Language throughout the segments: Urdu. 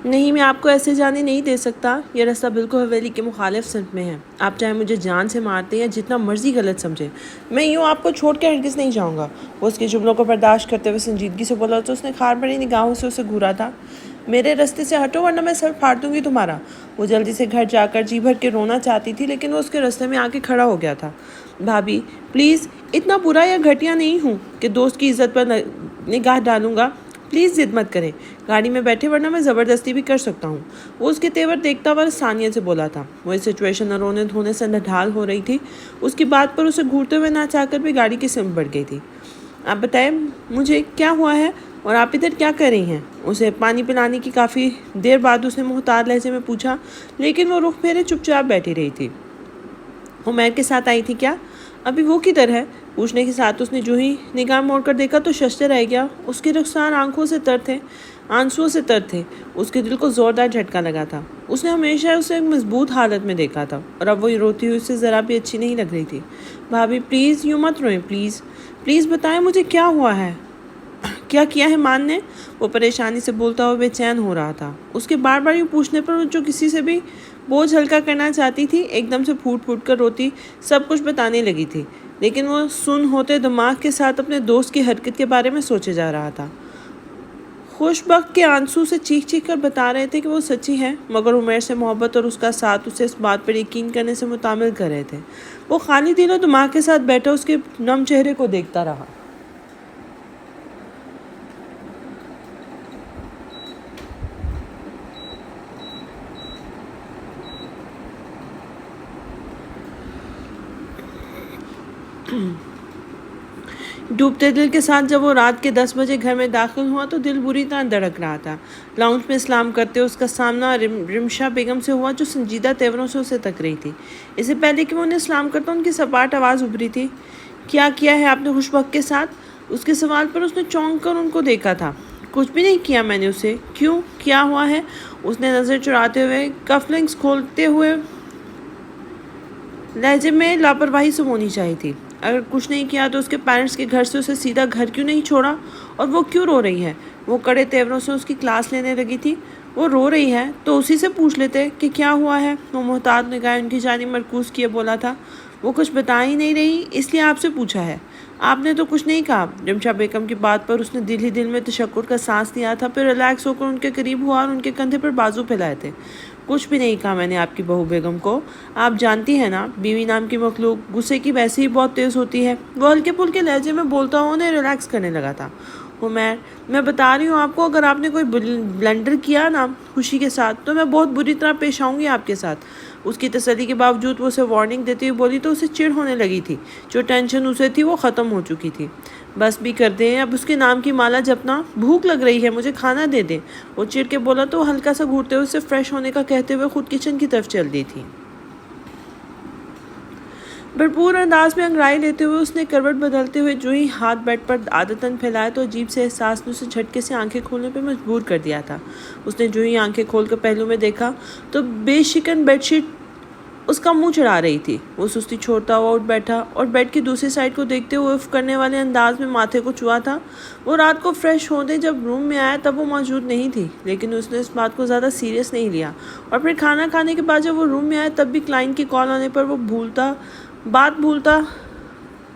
نہیں، میں آپ کو ایسے جانے نہیں دے سکتا. یہ راستہ بالکل حویلی کے مخالف سمت میں ہے. آپ چاہے مجھے جان سے مارتے یا جتنا مرضی غلط سمجھے، میں یوں آپ کو چھوڑ کے ہرگز نہیں جاؤں گا. وہ اس کے جملوں کو برداشت کرتے ہوئے سنجیدگی سے بولا تو اس نے خار بھری نگاہوں سے اسے گھورا تھا. میرے راستے سے ہٹو ورنہ میں سر پھاڑ دوں گی تمہارا. وہ جلدی سے گھر جا کر جی بھر کے رونا چاہتی تھی، لیکن وہ اس کے راستے میں آ کے کھڑا ہو گیا تھا. بھابھی پلیز، اتنا برا یا گھٹیا نہیں ہوں کہ دوست کی عزت پر نگاہ ڈالوں گا. پلیز ضد مت کریں، گاڑی میں بیٹھے ورنہ میں زبردستی بھی کر سکتا ہوں. وہ اس کے تیور دیکھتا ہوا ثانیہ سے بولا تھا. وہ اس سچویشن نہ رونے دھونے سے نڈھال ہو رہی تھی. اس کی بات پر اسے گھورتے ہوئے نہ چاہ کر بھی گاڑی کی سمت بڑھ گئی تھی. آپ بتائیں مجھے کیا ہوا ہے اور آپ ادھر کیا کر رہی ہیں؟ اسے پانی پلانے کی کافی دیر بعد اس نے محتاط لہجے میں پوچھا، لیکن وہ رخ پھیرے چپ چاپ بیٹھی رہی تھی. عمیر کے ساتھ آئی تھی کیا؟ ابھی وہ کدھر ہے؟ پوچھنے کے ساتھ اس نے جو ہی نگاہ موڑ کر دیکھا تو ششدر رہ گیا. اس کے رخسار آنسوؤں سے تر تھے. اس کے دل کو زوردار جھٹکا لگا تھا. اس نے ہمیشہ اسے ایک مضبوط حالت میں دیکھا تھا اور اب وہ روتی ہوئی اسے ذرا بھی اچھی نہیں لگ رہی تھی. بھابھی پلیز یوں مت روئیں، پلیز پلیز بتائیں مجھے کیا ہوا ہے. کیا کیا ہے مان نے؟ وہ پریشانی سے بولتا ہوا بے چین ہو رہا تھا. اس کے بار بار یوں پوچھنے پر جو کسی سے بھی بوجھ ہلکا کرنا چاہتی تھی ایک دم سے پھوٹ پھوٹ کر روتی سب کچھ بتانے لگی تھی. لیکن وہ سن ہوتے دماغ کے ساتھ اپنے دوست کی حرکت کے بارے میں سوچے جا رہا تھا. خوش بخت کے آنسو سے چیخ چیخ کر بتا رہے تھے کہ وہ سچی ہے، مگر عمیر سے محبت اور اس کا ساتھ اسے اس بات پر یقین کرنے سے متعامل کر رہے تھے. وہ خالی دل و دماغ کے ساتھ بیٹھا اس کے نم چہرے کو دیکھتا رہا. ڈوبتے دل کے ساتھ جب وہ رات کے 10 بجے گھر میں داخل ہوا تو دل بری طرح دھڑک رہا تھا. لاؤنج میں سلام کرتے اس کا سامنا رمشا بیگم سے ہوا جو سنجیدہ تیوروں سے اسے تک رہی تھی. اس سے پہلے کہ وہ انہیں سلام کرتا ان کی سپاٹ آواز ابھری تھی. کیا کیا ہے آپ نے خوش بخت کے ساتھ؟ اس کے سوال پر اس نے چونک کر ان کو دیکھا تھا. کچھ بھی نہیں کیا میں نے اسے. کیوں، کیا ہوا ہے؟ اس نے نظر چراتے ہوئے کف لنکس کھولتے ہوئے لہجے میں لاپرواہی سے ہونی چاہیے تھی. اگر کچھ نہیں کیا تو اس کے پیرنٹس کے گھر سے اسے سیدھا گھر کیوں نہیں چھوڑا؟ اور وہ کیوں رو رہی ہے؟ وہ کڑے تیوروں سے اس کی کلاس لینے لگی تھی. وہ رو رہی ہے تو اسی سے پوچھ لیتے کہ کیا ہوا ہے. وہ محتاط نگاہیں ان کی جانب مرکوز کیے بولا تھا، وہ کچھ بتا ہی نہیں رہی اس لیے آپ سے پوچھا ہے. آپ نے تو کچھ نہیں کہا. رمشا بیگم کی بات پر اس نے دل ہی دل میں تشکر کا سانس لیا تھا، پھر ریلیکس ہو کر ان کے قریب ہوا اور ان کے کندھے پر بازو پھیلائے تھے. کچھ بھی نہیں کہا میں نے آپ کی بہو بیگم کو. آپ جانتی ہیں نا بیوی نام کی مخلوق غصے کی ویسے ہی بہت تیز ہوتی ہے. وہ ہلکے پھلکے لہجے میں بولتا ہوا انہیں ریلیکس کرنے لگا تھا. عمیر میں بتا رہی ہوں آپ کو، اگر آپ نے کوئی بلنڈر کیا نا خوشی کے ساتھ تو میں بہت بری طرح پیش آؤں گی آپ کے ساتھ. اس کی تسلی کے باوجود وہ اسے وارننگ دیتی ہوئی بولی تو اسے چڑ ہونے لگی تھی. جو ٹینشن اسے تھی وہ ختم ہو چکی تھی. بس بھی کر دیں اب اس کے نام کی مالا جپنا. بھوک لگ رہی ہے، مجھے کھانا دے دیں. وہ چڑ کے بولا تو وہ ہلکا سا گھورتے ہوئے اسے فریش ہونے کا کہتے ہوئے خود کچن کی طرف چل دی تھی. بھرپور انداز میں انگڑائی لیتے ہوئے اس نے کروٹ بدلتے ہوئے جو ہی ہاتھ بیڈ پر عادتاً پھیلایا تو عجیب سے احساس نے اسے جھٹکے سے آنکھیں کھولنے پہ مجبور کر دیا تھا. اس نے جو ہی آنکھیں کھول کر پہلو میں دیکھا تو بے شکن بیڈ شیٹ اس کا منہ چڑھا رہی تھی. وہ سستی چھوڑتا ہوا اٹھ بیٹھا اور بیڈ کی دوسری سائڈ کو دیکھتے ہوئے اف کرنے والے انداز میں ماتھے کو چھوا تھا. وہ رات کو فریش ہونے جب روم میں آیا تب وہ موجود نہیں تھی، لیکن اس نے اس بات کو زیادہ سیریس نہیں لیا. اور پھر کھانا کھانے کے بعد جب وہ روم میں آیا تب بھی کلائنٹ کی کال آنے پر وہ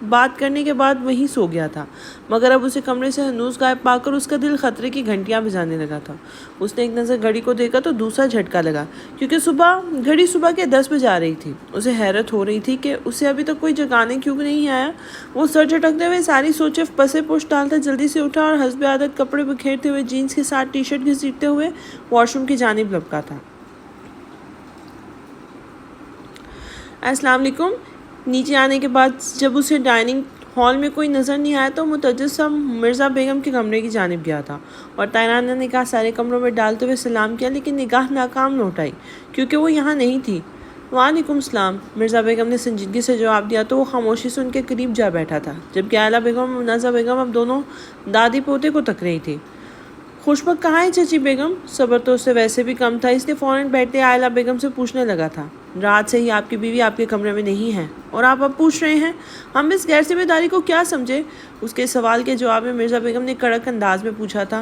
بات کرنے کے بعد وہیں سو گیا تھا. مگر اب اسے کمرے سے ہنوز غائب پا کر اس کا دل خطرے کی گھنٹیاں بجانے لگا تھا. اس نے ایک نظر گھڑی کو دیکھا تو دوسرا جھٹکا لگا، کیونکہ گھڑی صبح کے 10 بجے آ رہی تھی. اسے حیرت ہو رہی تھی کہ اسے ابھی تک کوئی جگانے کیوں نہیں آیا. وہ سر جھٹکتے ہوئے ساری سوچیں پسے پوش ڈالتا جلدی سے اٹھا اور حسب عادت کپڑے بکھیرتے ہوئے جینس کے ساتھ ٹی شرٹ گھسیٹتے ہوئے واش روم کی جانب لپکا تھا. السلام علیکم. نیچے آنے کے بعد جب اسے ڈائننگ ہال میں کوئی نظر نہیں آیا تو متجس سا مرزا بیگم کے کمرے کی جانب گیا تھا اور طائرانہ نگاہ سارے کمروں میں ڈالتے ہوئے سلام کیا، لیکن نگاہ ناکام لوٹ آئی کیونکہ وہ یہاں نہیں تھی. وعلیکم السلام. مرزا بیگم نے سنجیدگی سے جواب دیا تو وہ خاموشی سے ان کے قریب جا بیٹھا تھا، جبکہ آئلہ بیگم اور منازہ بیگم اب دونوں دادی پوتے کو تک رہی تھی. خوش بخت کہاں ہے چچی بیگم؟ صبر تو اس سے ویسے بھی کم تھا، اس لیے فوراً بیٹھتے آئلہ بیگم سے پوچھنے لگا تھا. رات سے ہی آپ کی بیوی آپ کے کمرے میں نہیں ہے اور آپ اب پوچھ رہے ہیں؟ ہم اس غیر ذمہ داری کو کیا سمجھے؟ اس کے سوال کے جواب میں مرزا بیگم نے کڑک انداز میں پوچھا تھا.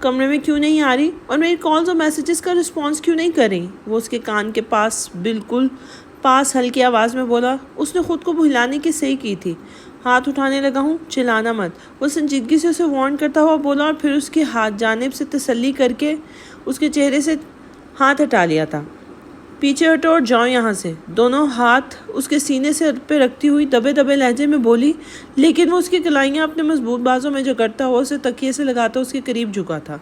کمرے میں کیوں نہیں آ رہی اور میری کالز اور میسیجز کا رسپانس کیوں نہیں کر رہی؟ وہ اس کے کان کے پاس بالکل پاس ہلکی آواز میں بولا۔ اس نے خود کو بھلانے کی صحیح کی تھی۔ ہاتھ اٹھانے لگا ہوں، چلانا مت، وہ سنجیدگی سے اسے وارن کرتا ہوا بولا اور پھر اس کے ہاتھ جانب سے تسلی کر کے اس کے چہرے سے ہاتھ ہٹا لیا تھا۔ پیچھے ہٹو اور جاؤ یہاں سے، دونوں ہاتھ اس کے سینے سے پہ رکھتی ہوئی دبے دبے لہجے میں بولی، لیکن وہ اس کی کلائیاں اپنے مضبوط بازوں میں جکڑتا ہوا اسے تکیے سے لگاتا اس کے قریب جھکا تھا۔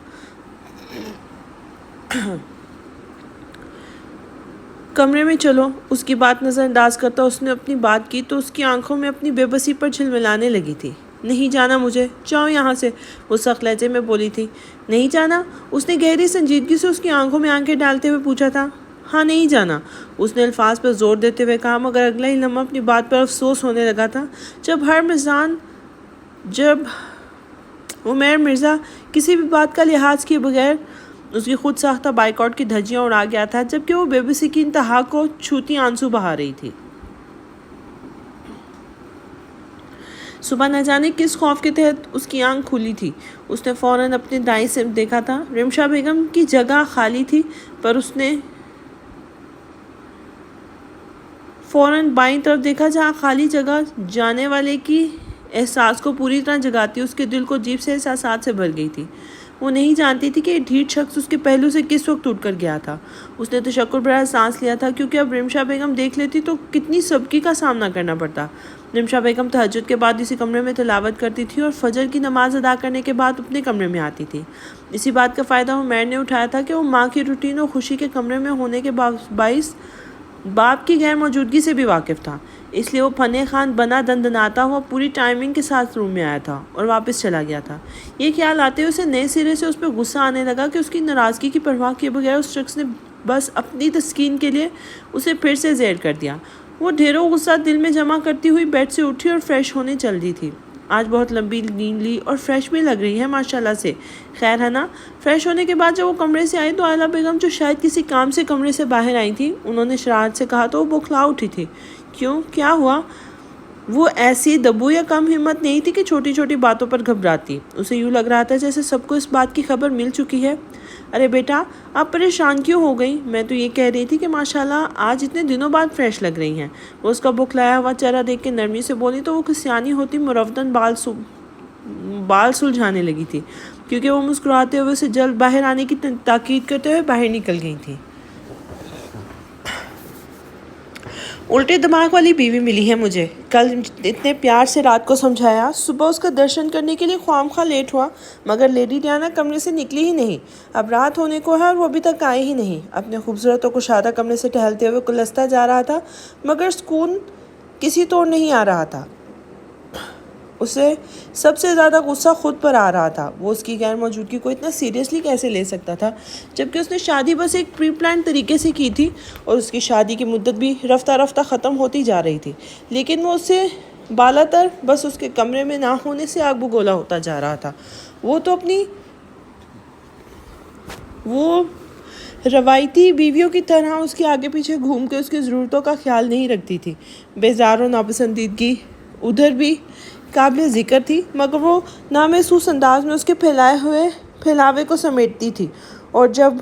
کمرے میں چلو، اس کی بات نظر انداز کرتا اس نے اپنی بات کی تو اس کی آنکھوں میں اپنی بے بسی پر جھلملانے لگی تھی۔ نہیں جانا مجھے، جاؤ یہاں سے، وہ سخت لہجے میں بولی تھی۔ نہیں جانا؟ اس نے گہری سنجیدگی سے اس کی آنکھوں میں آنکھیں ڈالتے ہوئے پوچھا تھا۔ ہاں نہیں جانا، اس نے الفاظ پر زور دیتے ہوئے کہا، مگر اگلا ہی لمحہ اپنی بات پر افسوس ہونے لگا تھا جب عمیر مرزا کسی بھی بات کا لحاظ کیے بغیر اس کی خود ساختہ بائیکاٹ کی دھجیاں اڑا گیا تھا، جبکہ وہ بے بسی کی انتہا کو چھوتی آنسو بہا رہی تھی۔ صبح نہ جانے کس خوف کے تحت اس کی آنکھ کھلی تھی۔ اس نے فوراً اپنے دائیں سے دیکھا تھا، رمشا بیگم کی جگہ خالی تھی، پر اس نے فوراً بائیں طرف دیکھا جہاں خالی جگہ جانے والے کی احساس کو پوری طرح جگاتی اس کے دل کو عجیب سے احساسات سے بھر گئی تھی۔ وہ نہیں جانتی تھی کہ یہ ڈھیٹ شخص اس کے پہلو سے کس وقت اٹھ کر گیا تھا۔ اس نے تشکر بھرا سانس لیا تھا، کیونکہ اب رمشا بیگم دیکھ لیتی تو کتنی سبکی کا سامنا کرنا پڑتا۔ رمشا بیگم تہجد کے بعد اسی کمرے میں تلاوت کرتی تھی اور فجر کی نماز ادا کرنے کے بعد اپنے کمرے میں آتی تھی۔ اسی بات کا فائدہ عمیر نے اٹھایا تھا کہ وہ ماں کی روٹین اور خوشی کے کمرے میں ہونے کے باعث باپ کی غیر موجودگی سے بھی واقف تھا، اس لیے وہ فنے خان بنا دندناتا ہوا پوری ٹائمنگ کے ساتھ روم میں آیا تھا اور واپس چلا گیا تھا۔ یہ خیال آتے ہوئے اسے نئے سرے سے اس پہ غصہ آنے لگا کہ اس کی ناراضگی کی پرواہ کیے بغیر اس شخص نے بس اپنی تسکین کے لیے اسے پھر سے زیر کر دیا۔ وہ ڈھیروں غصہ دل میں جمع کرتی ہوئی بیڈ سے اٹھی اور فریش ہونے چل دی تھی۔ آج بہت لمبی نیند لی اور فریش بھی لگ رہی ہے ماشاءاللہ سے، خیر ہے نا؟ فریش ہونے کے بعد جب وہ کمرے سے آئی تو آئلہ بیگم، جو شاید کسی کام سے کمرے سے باہر آئی تھی، انہوں نے شرارت سے کہا تو وہ بوکھلا اٹھی تھی۔ کیوں؟ کیا ہوا؟ وہ ایسی دبو یا کم ہمت نہیں تھی کہ چھوٹی چھوٹی باتوں پر گھبراتی۔ اسے یوں لگ رہا تھا جیسے سب کو اس بات کی خبر مل چکی ہے۔ ارے بیٹا، آپ پریشان کیوں ہو گئی؟ میں تو یہ کہہ رہی تھی کہ ماشاءاللہ آج اتنے دنوں بعد فریش لگ رہی ہیں۔ وہ اس کا بکھلایا ہوا چہرہ دیکھ کے نرمی سے بولی تو وہ کسیانی ہوتی مروردن بال سلجھانے لگی تھی، کیونکہ وہ مسکراتے ہوئے اسے جلد باہر آنے کی تاکید کرتے ہوئے باہر نکل گئی تھی۔ الٹے دماغ والی بیوی ملی ہے مجھے، کل اتنے پیار سے رات کو سمجھایا، صبح اس کا درشن کرنے کے لیے خواہ مخواہ لیٹ ہوا، مگر لیڈی ڈیانا کمرے سے نکلی ہی نہیں۔ اب رات ہونے کو ہے اور وہ ابھی تک آئے ہی نہیں۔ اپنے خوبصورت و کشادہ کمرے سے ٹہلتے ہوئے کلستا جا رہا تھا، مگر سکون کسی طور نہیں آ رہا تھا۔ اسے سب سے زیادہ غصہ خود پر آ رہا تھا۔ وہ اس کی غیر موجودگی کو اتنا سیریسلی کیسے لے سکتا تھا، جبکہ اس نے شادی بس ایک پری پلان طریقے سے کی تھی اور اس کی شادی کی مدت بھی رفتہ رفتہ ختم ہوتی جا رہی تھی، لیکن وہ اس سے بالا تر بس اس کے کمرے میں نہ ہونے سے آگ بگولا ہوتا جا رہا تھا۔ وہ تو اپنی روایتی بیویوں کی طرح اس کے آگے پیچھے گھوم کے اس کی ضرورتوں کا خیال نہیں رکھتی تھی۔ بیزار و ناپسندیدگی ادھر بھی قابل ذکر تھی، مگر وہ نامحسوس انداز میں اس کے پھیلاوے کو سمیٹتی تھی، اور جب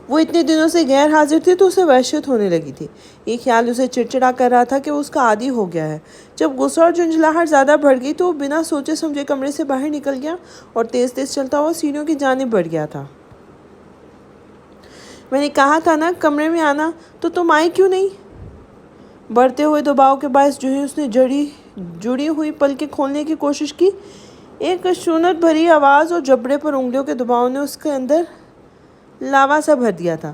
وہ اتنے دنوں سے غیر حاضر تھی تو اسے وحشت ہونے لگی تھی۔ یہ خیال اسے چڑچڑا کر رہا تھا کہ وہ اس کا عادی ہو گیا ہے۔ جب غصہ اور جھنجھلاہٹ زیادہ بڑھ گئی تو وہ بنا سوچے سمجھے کمرے سے باہر نکل گیا اور تیز تیز چلتا ہوا سیڑھیوں کی جانب بڑھ گیا تھا۔ میں نے کہا تھا نا کمرے میں آنا، تو تم آئی کیوں نہیں؟ بڑھتے ہوئے دباؤ کے باعث جو ہی اس نے جڑی ہوئی پلکیں کھولنے کی کوشش کی، ایک خشونت بھری آواز اور جبڑے پر انگلیوں کے دباؤ نے اس کے اندر لاوا سا بھر دیا تھا۔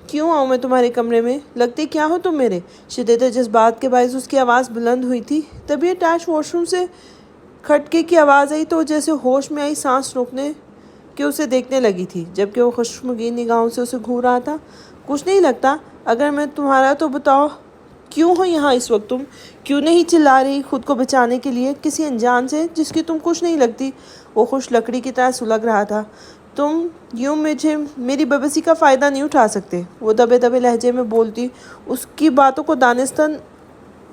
کیوں آؤں میں تمہارے کمرے میں؟ لگتے کیا ہو تم میرے؟ شدت جذبات کے باعث اس کی آواز بلند ہوئی تھی۔ تبھی اٹیچ واش روم سے کھٹکے کی آواز آئی تو وہ جیسے ہوش میں آئی سانس روکنے کہ اسے دیکھنے لگی تھی، جبکہ وہ خشمگین نگاہوں سے اسے گھور رہا تھا۔ کچھ نہیں لگتا؟ اگر میں تمہارا تو بتاؤ کیوں ہو یہاں اس وقت؟ تم کیوں نہیں چلا رہی خود کو بچانے کے لیے کسی انجان سے جس کی تم کچھ نہیں لگتی؟ وہ خوش لکڑی کی طرح سلگ رہا تھا۔ تم یوں میری بے بسی کا فائدہ نہیں اٹھا سکتے، وہ دبے دبے لہجے میں بولتی، اس کی باتوں کو دانستہ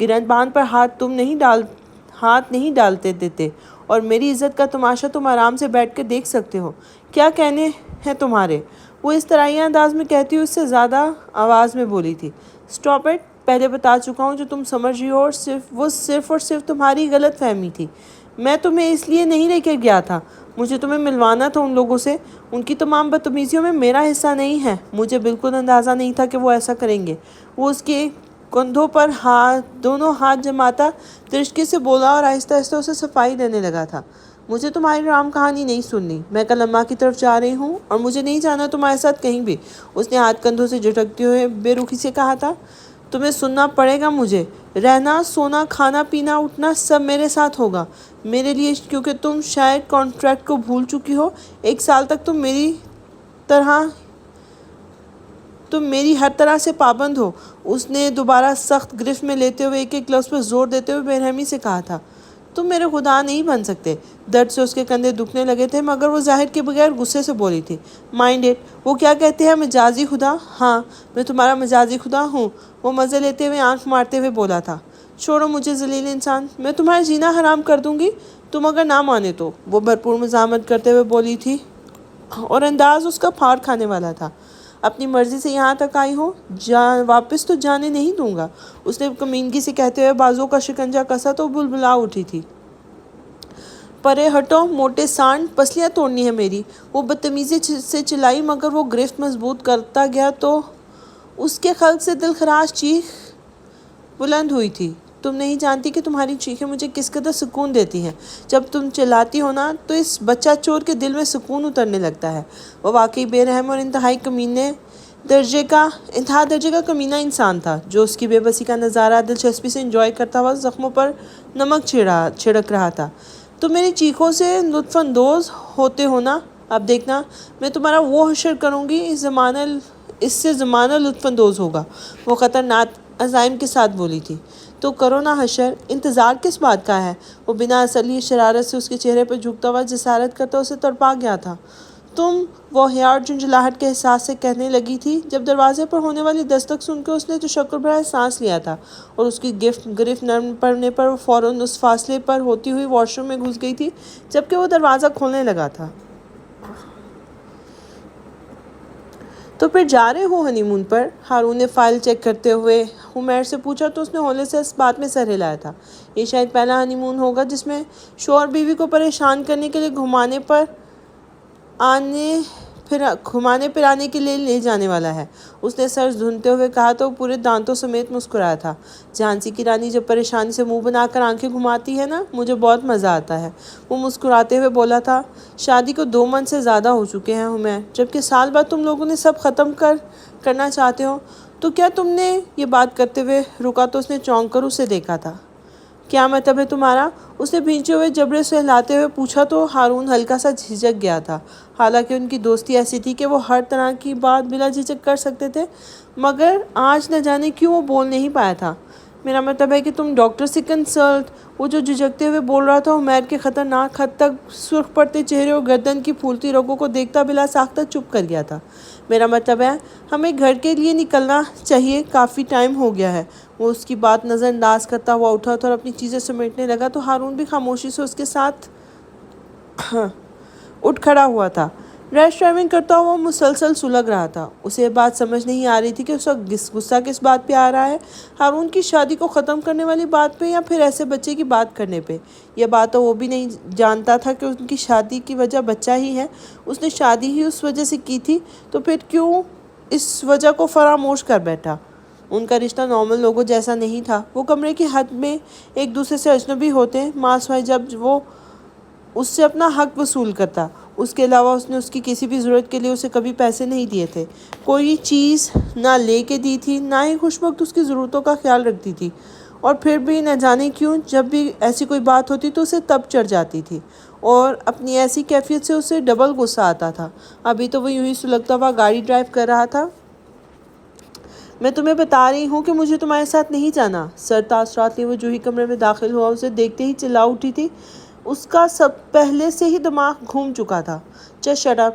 گرنبان پر ہاتھ نہیں ڈالتے دیتے، اور میری عزت کا تماشا تم آرام سے بیٹھ کے دیکھ سکتے ہو۔ کیا کہنے ہیں تمہارے؟ وہ اس طرح انداز میں کہتی ہوئی اس سے زیادہ آواز میں بولی تھی۔ اسٹاپ اٹ، پہلے بتا چکا ہوں جو تم سمجھ رہی ہو، اور وہ صرف اور صرف تمہاری غلط فہمی تھی۔ میں تمہیں اس لیے نہیں لے کے گیا تھا، مجھے تمہیں ملوانا تھا ان لوگوں سے۔ ان کی تمام بدتمیزیوں میں میرا حصہ نہیں ہے۔ مجھے بالکل اندازہ نہیں تھا کہ وہ ایسا کریں گے۔ وہ اس کے کندھوں پر دونوں ہاتھ جماتا درشکی سے بولا اور آہستہ آہستہ اسے صفائی دینے لگا تھا۔ مجھے تمہاری رام کہانی نہیں سننی۔ میں کل اماں کی طرف جا رہی ہوں اور مجھے نہیں جانا تمہارے ساتھ کہیں بھی۔ اس نے ہاتھ کندھوں سے جھٹکتے ہوئے بے رخی سے کہا تھا۔ تمہیں سننا پڑے گا مجھے۔ رہنا، سونا، کھانا پینا، اٹھنا سب میرے ساتھ ہوگا۔ میرے لیے، کیونکہ تم شاید کانٹریکٹ کو بھول چکی ہو۔ 1 سال تک تم میری ہر طرح سے پابند ہو۔ اس نے دوبارہ سخت گرفت میں لیتے ہوئے ایک لفظ پر زور دیتے ہوئے بے رحمی سے کہا تھا۔ تم میرے خدا نہیں بن سکتے۔ درد سے اس کے کندھے دکھنے لگے تھے، مگر وہ ظاہر کے بغیر غصے سے بولی تھی۔ مائنڈ اٹ، وہ کیا کہتے ہیں، مجازی خدا؟ ہاں، میں تمہارا مجازی خدا ہوں، وہ مزے لیتے ہوئے آنکھ مارتے ہوئے بولا تھا۔ چھوڑو مجھے ذلیل انسان، میں تمہارا جینا حرام کر دوں گی، تم اگر نہ مانے تو، وہ بھرپور مزاحمت کرتے ہوئے بولی تھی، اور انداز اس کا پھاڑ کھانے والا تھا۔ اپنی مرضی سے یہاں تک آئی ہو، واپس تو جانے نہیں دوں گا، اس نے کمینگی سے کہتے ہوئے بازو کا شکنجہ کسا تو بلبلا اٹھی تھی۔ پرے ہٹو موٹے سانڈ، پسلیاں توڑنی ہے میری، وہ بدتمیزی سے چلائی، مگر وہ گرفت مضبوط کرتا گیا تو اس کے خلق سے دلخراش چیخ بلند ہوئی تھی۔ تم نہیں جانتی کہ تمہاری چیخیں مجھے کس قدر سکون دیتی ہیں۔ جب تم چلاتی ہو نا تو اس بچہ چور کے دل میں سکون اترنے لگتا ہے۔ وہ واقعی بے رحم اور انتہا درجے کا کمینہ انسان تھا، جو اس کی بے بسی کا نظارہ دلچسپی سے انجوائے کرتا ہوا زخموں پر نمک چھڑک رہا تھا۔ تم میری چیخوں سے لطف اندوز ہوتے ہو نا، اب دیکھنا میں تمہارا وہ حشر کروں گی، اس سے زمانہ لطف اندوز ہوگا، وہ خطرناک عزائم کے ساتھ بولی تھی۔ تو کرو نا حشر، انتظار کس بات کا ہے؟ وہ بنا اصلی شرارت سے اس کے چہرے پر جھکتا ہوا جسارت کرتا اسے تڑپا گیا تھا۔ تم، وہ حیار جھنجھلاہٹ کے احساس سے کہنے لگی تھی، جب دروازے پر ہونے والی دستک سن کے اس نے تشکر بھرا سانس لیا تھا، اور اس کی گرفت نرم پڑنے پر وہ فوراً اس فاصلے پر ہوتی ہوئی واش روم میں گھس گئی تھی جبکہ وہ دروازہ کھولنے لگا تھا۔ تو پھر جا رہے ہو ہنی مون پر؟ ہارون نے فائل چیک کرتے ہوئے حمیر سے پوچھا تو اس نے ہولے سے اس بات میں سر ہلایا تھا۔ یہ شاید پہلا ہنی مون ہوگا جس میں شوہر بیوی کو پریشان کرنے کے لیے گھمانے پھرانے کے لیے لے جانے والا ہے، اس نے سر دھنتے ہوئے کہا تو وہ پورے دانتوں سمیت مسکرایا تھا۔ جھانسی کی رانی جب پریشانی سے منہ بنا کر آنکھیں گھماتی ہے نا، مجھے بہت مزہ آتا ہے، وہ مسکراتے ہوئے بولا تھا۔ شادی کو 2 منتھ سے زیادہ ہو چکے ہیں حمیر، جبکہ سال بعد تم لوگوں نے سب ختم کرنا چاہتے ہو، تو کیا تم نے؟ یہ بات کرتے ہوئے رکا تو اس نے چونک کر اسے دیکھا تھا۔ کیا مطلب ہے تمہارا؟ اس نے بھینچے ہوئے جبڑے سے ہلاتے ہوئے پوچھا تو ہارون ہلکا سا جھجک گیا تھا، حالانکہ ان کی دوستی ایسی تھی کہ وہ ہر طرح کی بات بلا جھجک کر سکتے تھے، مگر آج نہ جانے کیوں وہ بول نہیں پایا تھا۔ میرا مطلب ہے کہ تم ڈاکٹر سے کنسلٹ، وہ جو جھجکتے ہوئے بول رہا تھا حمیر کے خطرناک حد تک سرخ پڑتے چہرے اور گردن کی پھولتی رگوں کو دیکھتا بلا ساختہ چپ کر گیا تھا۔ میرا مطلب ہے ہمیں گھر کے لیے نکلنا چاہیے، کافی ٹائم ہو گیا ہے۔ وہ اس کی بات نظر انداز کرتا ہوا اٹھا تھا اور اپنی چیزیں سمیٹنے لگا تو ہارون بھی خاموشی سے اس کے ساتھ اٹھ کھڑا ہوا تھا۔ ریش ڈرائیونگ کرتا ہوا مسلسل سلگ رہا تھا۔ اسے یہ بات سمجھ نہیں آ رہی تھی کہ اس کا غصہ کس بات پہ آ رہا ہے، ہارون کی شادی کو ختم کرنے والی بات پہ یا پھر ایسے بچے کی بات کرنے پہ۔ یہ بات تو وہ بھی نہیں جانتا تھا کہ ان کی شادی کی وجہ بچہ ہی ہے، اس نے شادی ہی اس وجہ سے کی تھی، تو پھر کیوں اس وجہ کو فراموش کر بیٹھا؟ ان کا رشتہ نارمل لوگوں جیسا نہیں تھا، وہ کمرے کی حد میں ایک دوسرے سے اجنبی ہوتے ہیں، ماں سوائے جب وہ اس سے اپنا حق وصول کرتا، اس کے علاوہ اس نے اس کی کسی بھی ضرورت کے لیے اسے کبھی پیسے نہیں دیے تھے، کوئی چیز نہ لے کے دی تھی، نہ ہی خوش وقت اس کی ضرورتوں کا خیال رکھتی تھی، اور پھر بھی نہ جانے کیوں جب بھی ایسی کوئی بات ہوتی تو اسے تب چڑھ جاتی تھی، اور اپنی ایسی کیفیت سے اسے ڈبل غصہ آتا تھا۔ ابھی تو وہ یوں ہی سلگتا ہوا گاڑی ڈرائیو کر رہا تھا۔ میں تمہیں بتا رہی ہوں کہ مجھے تمہارے ساتھ نہیں جانا، سر تاثرات لیے وہ جو ہی کمرے میں داخل ہوا اسے دیکھتے ہی چلا اٹھی تھی، اس کا سب پہلے سے ہی دماغ گھوم چکا تھا۔ جسٹ شٹ اپ،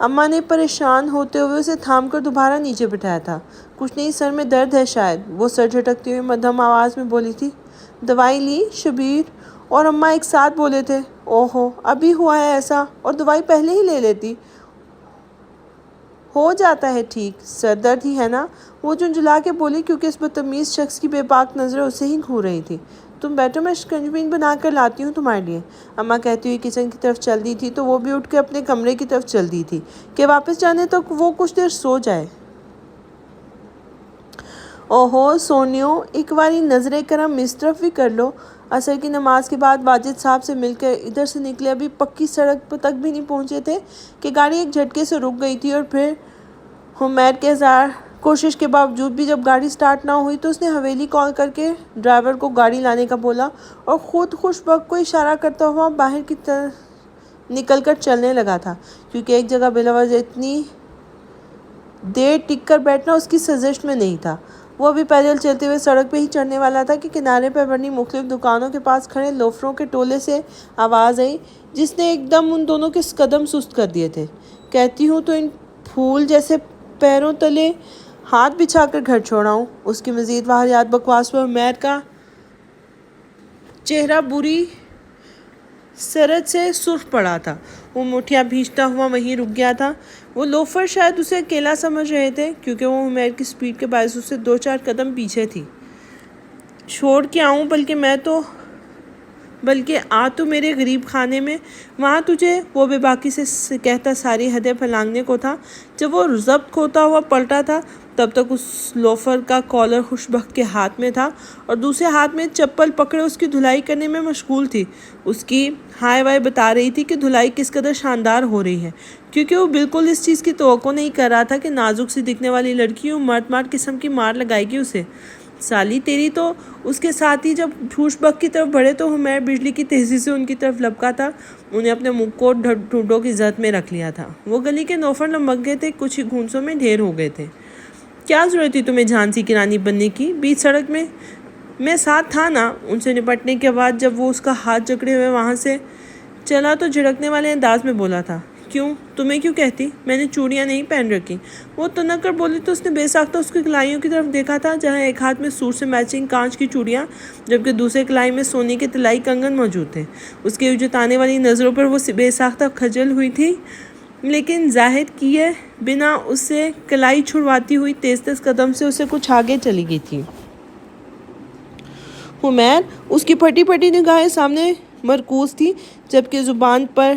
اماں نے پریشان ہوتے ہوئے اسے تھام کر دوبارہ نیچے بٹھایا تھا۔ کچھ نہیں، سر میں درد ہے شاید، وہ سر جھٹکتی ہوئی مدھم آواز میں بولی تھی۔ دوائی لی؟ شبیر اور اماں ایک ساتھ بولے تھے۔ اوہو، ابھی ہوا ہے ایسا، اور دوائی پہلے ہی لے لیتی۔ ہو جاتا ہے ٹھیک، سر درد ہی ہے نا، وہ جھنجھلا کے بولی کیونکہ اس بدتمیز شخص کی بے باک نظریں اسے ہی گھور رہی تھی۔ تم بیٹھو، میں شکنجبین بنا کر لاتی ہوں تمہارے لیے۔ اماں کہتی ہوئی کچن کی طرف چل دی تھی تو وہ بھی اٹھ کے اپنے کمرے کی طرف چل دی تھی کہ واپس جانے تک وہ کچھ دیر سو جائے۔ اوہو سونیو، ایک باری نظر کرم اس طرف بھی کر لو۔ عصر کی نماز کے بعد واجد صاحب سے مل کر ادھر سے نکلے ابھی پکی سڑک تک بھی نہیں پہنچے تھے کہ گاڑی ایک جھٹکے سے رک گئی تھی، اور پھر حمید کے ہزار کوشش کے باوجود بھی جب گاڑی سٹارٹ نہ ہوئی تو اس نے حویلی کال کر کے ڈرائیور کو گاڑی لانے کا بولا اور خود خوش بخت کو اشارہ کرتا ہوا باہر کی طرف نکل کر چلنے لگا تھا، کیونکہ ایک جگہ بلا وجہ اتنی دیر ٹک کر بیٹھنا اس کی سازش میں نہیں تھا۔ وہ ابھی پیدل چلتے ہوئے سڑک پہ ہی چڑھنے والا تھا کہ کنارے پر بنی مختلف دکانوں کے پاس کھڑے لوفروں کے ٹولے سے آواز آئی جس نے ایک دم ان دونوں کے قدم سست کر دیے تھے۔ کہتی ہوں تو ان پھول جیسے پیروں تلے ہاتھ بچھا کر گھر چھوڑاؤں۔ اس کی مزید واہیات بکواس پر حمید کا چہرہ بری سرد سے سرخ پڑا تھا۔ وہ مٹھیاں بھینچتا ہوا وہیں رک گیا تھا۔ وہ لوفر شاید اسے اکیلا سمجھ رہے تھے کیونکہ وہ حمید کی سپیڈ کے باعث اسے 2-4 قدم پیچھے تھی۔ چھوڑ کے آؤں بلکہ آ تو میرے غریب خانے میں، وہاں تجھے، وہ بے باکی سے کہتا ساری حدیں پھلانگنے کو تھا۔ جب وہ ضبط کھوتا ہوا پلٹا تھا تب تک اس لوفر کا کالر خوش بخت کے ہاتھ میں تھا اور دوسرے ہاتھ میں چپل پکڑے اس کی دھلائی کرنے میں مشغول تھی۔ اس کی ہائے وائے بتا رہی تھی کہ دھلائی کس قدر شاندار ہو رہی ہے، کیونکہ وہ بالکل اس چیز کی توقع نہیں کر رہا تھا کہ نازک سی دکھنے والی لڑکی یوں مرد قسم کی مار لگائے گی اسے۔ سالی تیری تو، اس کے ساتھ ہی جب خوش بخت کی طرف بڑھے تو حمید بجلی کی تیزی سے ان کی طرف لپکا تھا۔ انہیں اپنے منہ کو ٹھوڈوں کی زد میں رکھ لیا تھا۔ وہ گلی کے نوفر لمک گئے تھے، کچھ ہی گھونسوں میں ڈھیر ہو گئے تھے۔ کیا ضرورت تھی تمہیں جھانسی کی رانی بننے کی؟ بیچ سڑک میں ساتھ تھا نا۔ ان سے نپٹنے کے بعد جب وہ اس کا ہاتھ جکڑے ہوئے وہاں سے چلا تو جھڑکنے والے انداز میں بولا تھا۔ کیوں؟ تمہیں کیوں کہتی؟ میں نے چوڑیاں نہیں پہن رکھی۔ وہ تنک کر بولی تو اس نے بے ساختہ اس کی کلائیوں کی طرف دیکھا تھا، جہاں ایک ہاتھ میں سوٹ سے میچنگ کانچ کی چوڑیاں جبکہ دوسرے کلائی میں سونے کے طلائی کنگن موجود تھے۔ اس کے اجتانے والی نظروں پر وہ بے ساختہ کھجل ہوئی تھی، لیکن ظاہر کیے بنا اسے کلائی چھڑواتی ہوئی تیز قدم سے اسے کچھ آگے چلی گئی تھی۔ حمید، اس کی پھٹی پھٹی نگاہیں سامنے مرکوز تھی جبکہ زبان پر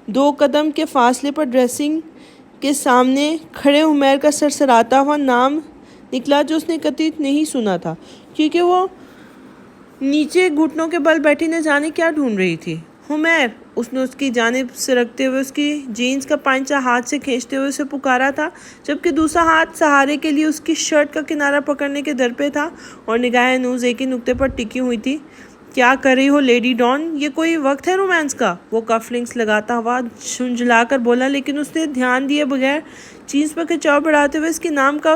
2 قدم کے فاصلے پر ڈریسنگ کے سامنے کھڑے حمید کا سرسراتا ہوا نام نکلا جو اس نے کبھی نہیں سنا تھا، کیونکہ وہ نیچے گھٹنوں کے بل بیٹھی نہ جانے کیا ڈھونڈ رہی تھی۔ حمید، اس نے اس کی جانب سرکتے ہوئے اس کی جینز کا پائنچہ ہاتھ سے کھینچتے ہوئے اسے پکارا تھا، جبکہ دوسرا ہاتھ سہارے کے لیے اس کی شرٹ کا کنارہ پکڑنے کے در پہ تھا اور نگاہیں ہنوز ایک ہی نقطے پر ٹکی ہوئی تھی۔ کیا کر رہی ہو لیڈی ڈان؟ یہ کوئی وقت ہے رومانس کا؟ وہ کف لنکس لگاتا ہوا جھنجھلا کر بولا، لیکن اس نے دھیان دیے بغیر جینز پر کھچاؤ بڑھاتے ہوئے اس کے نام کا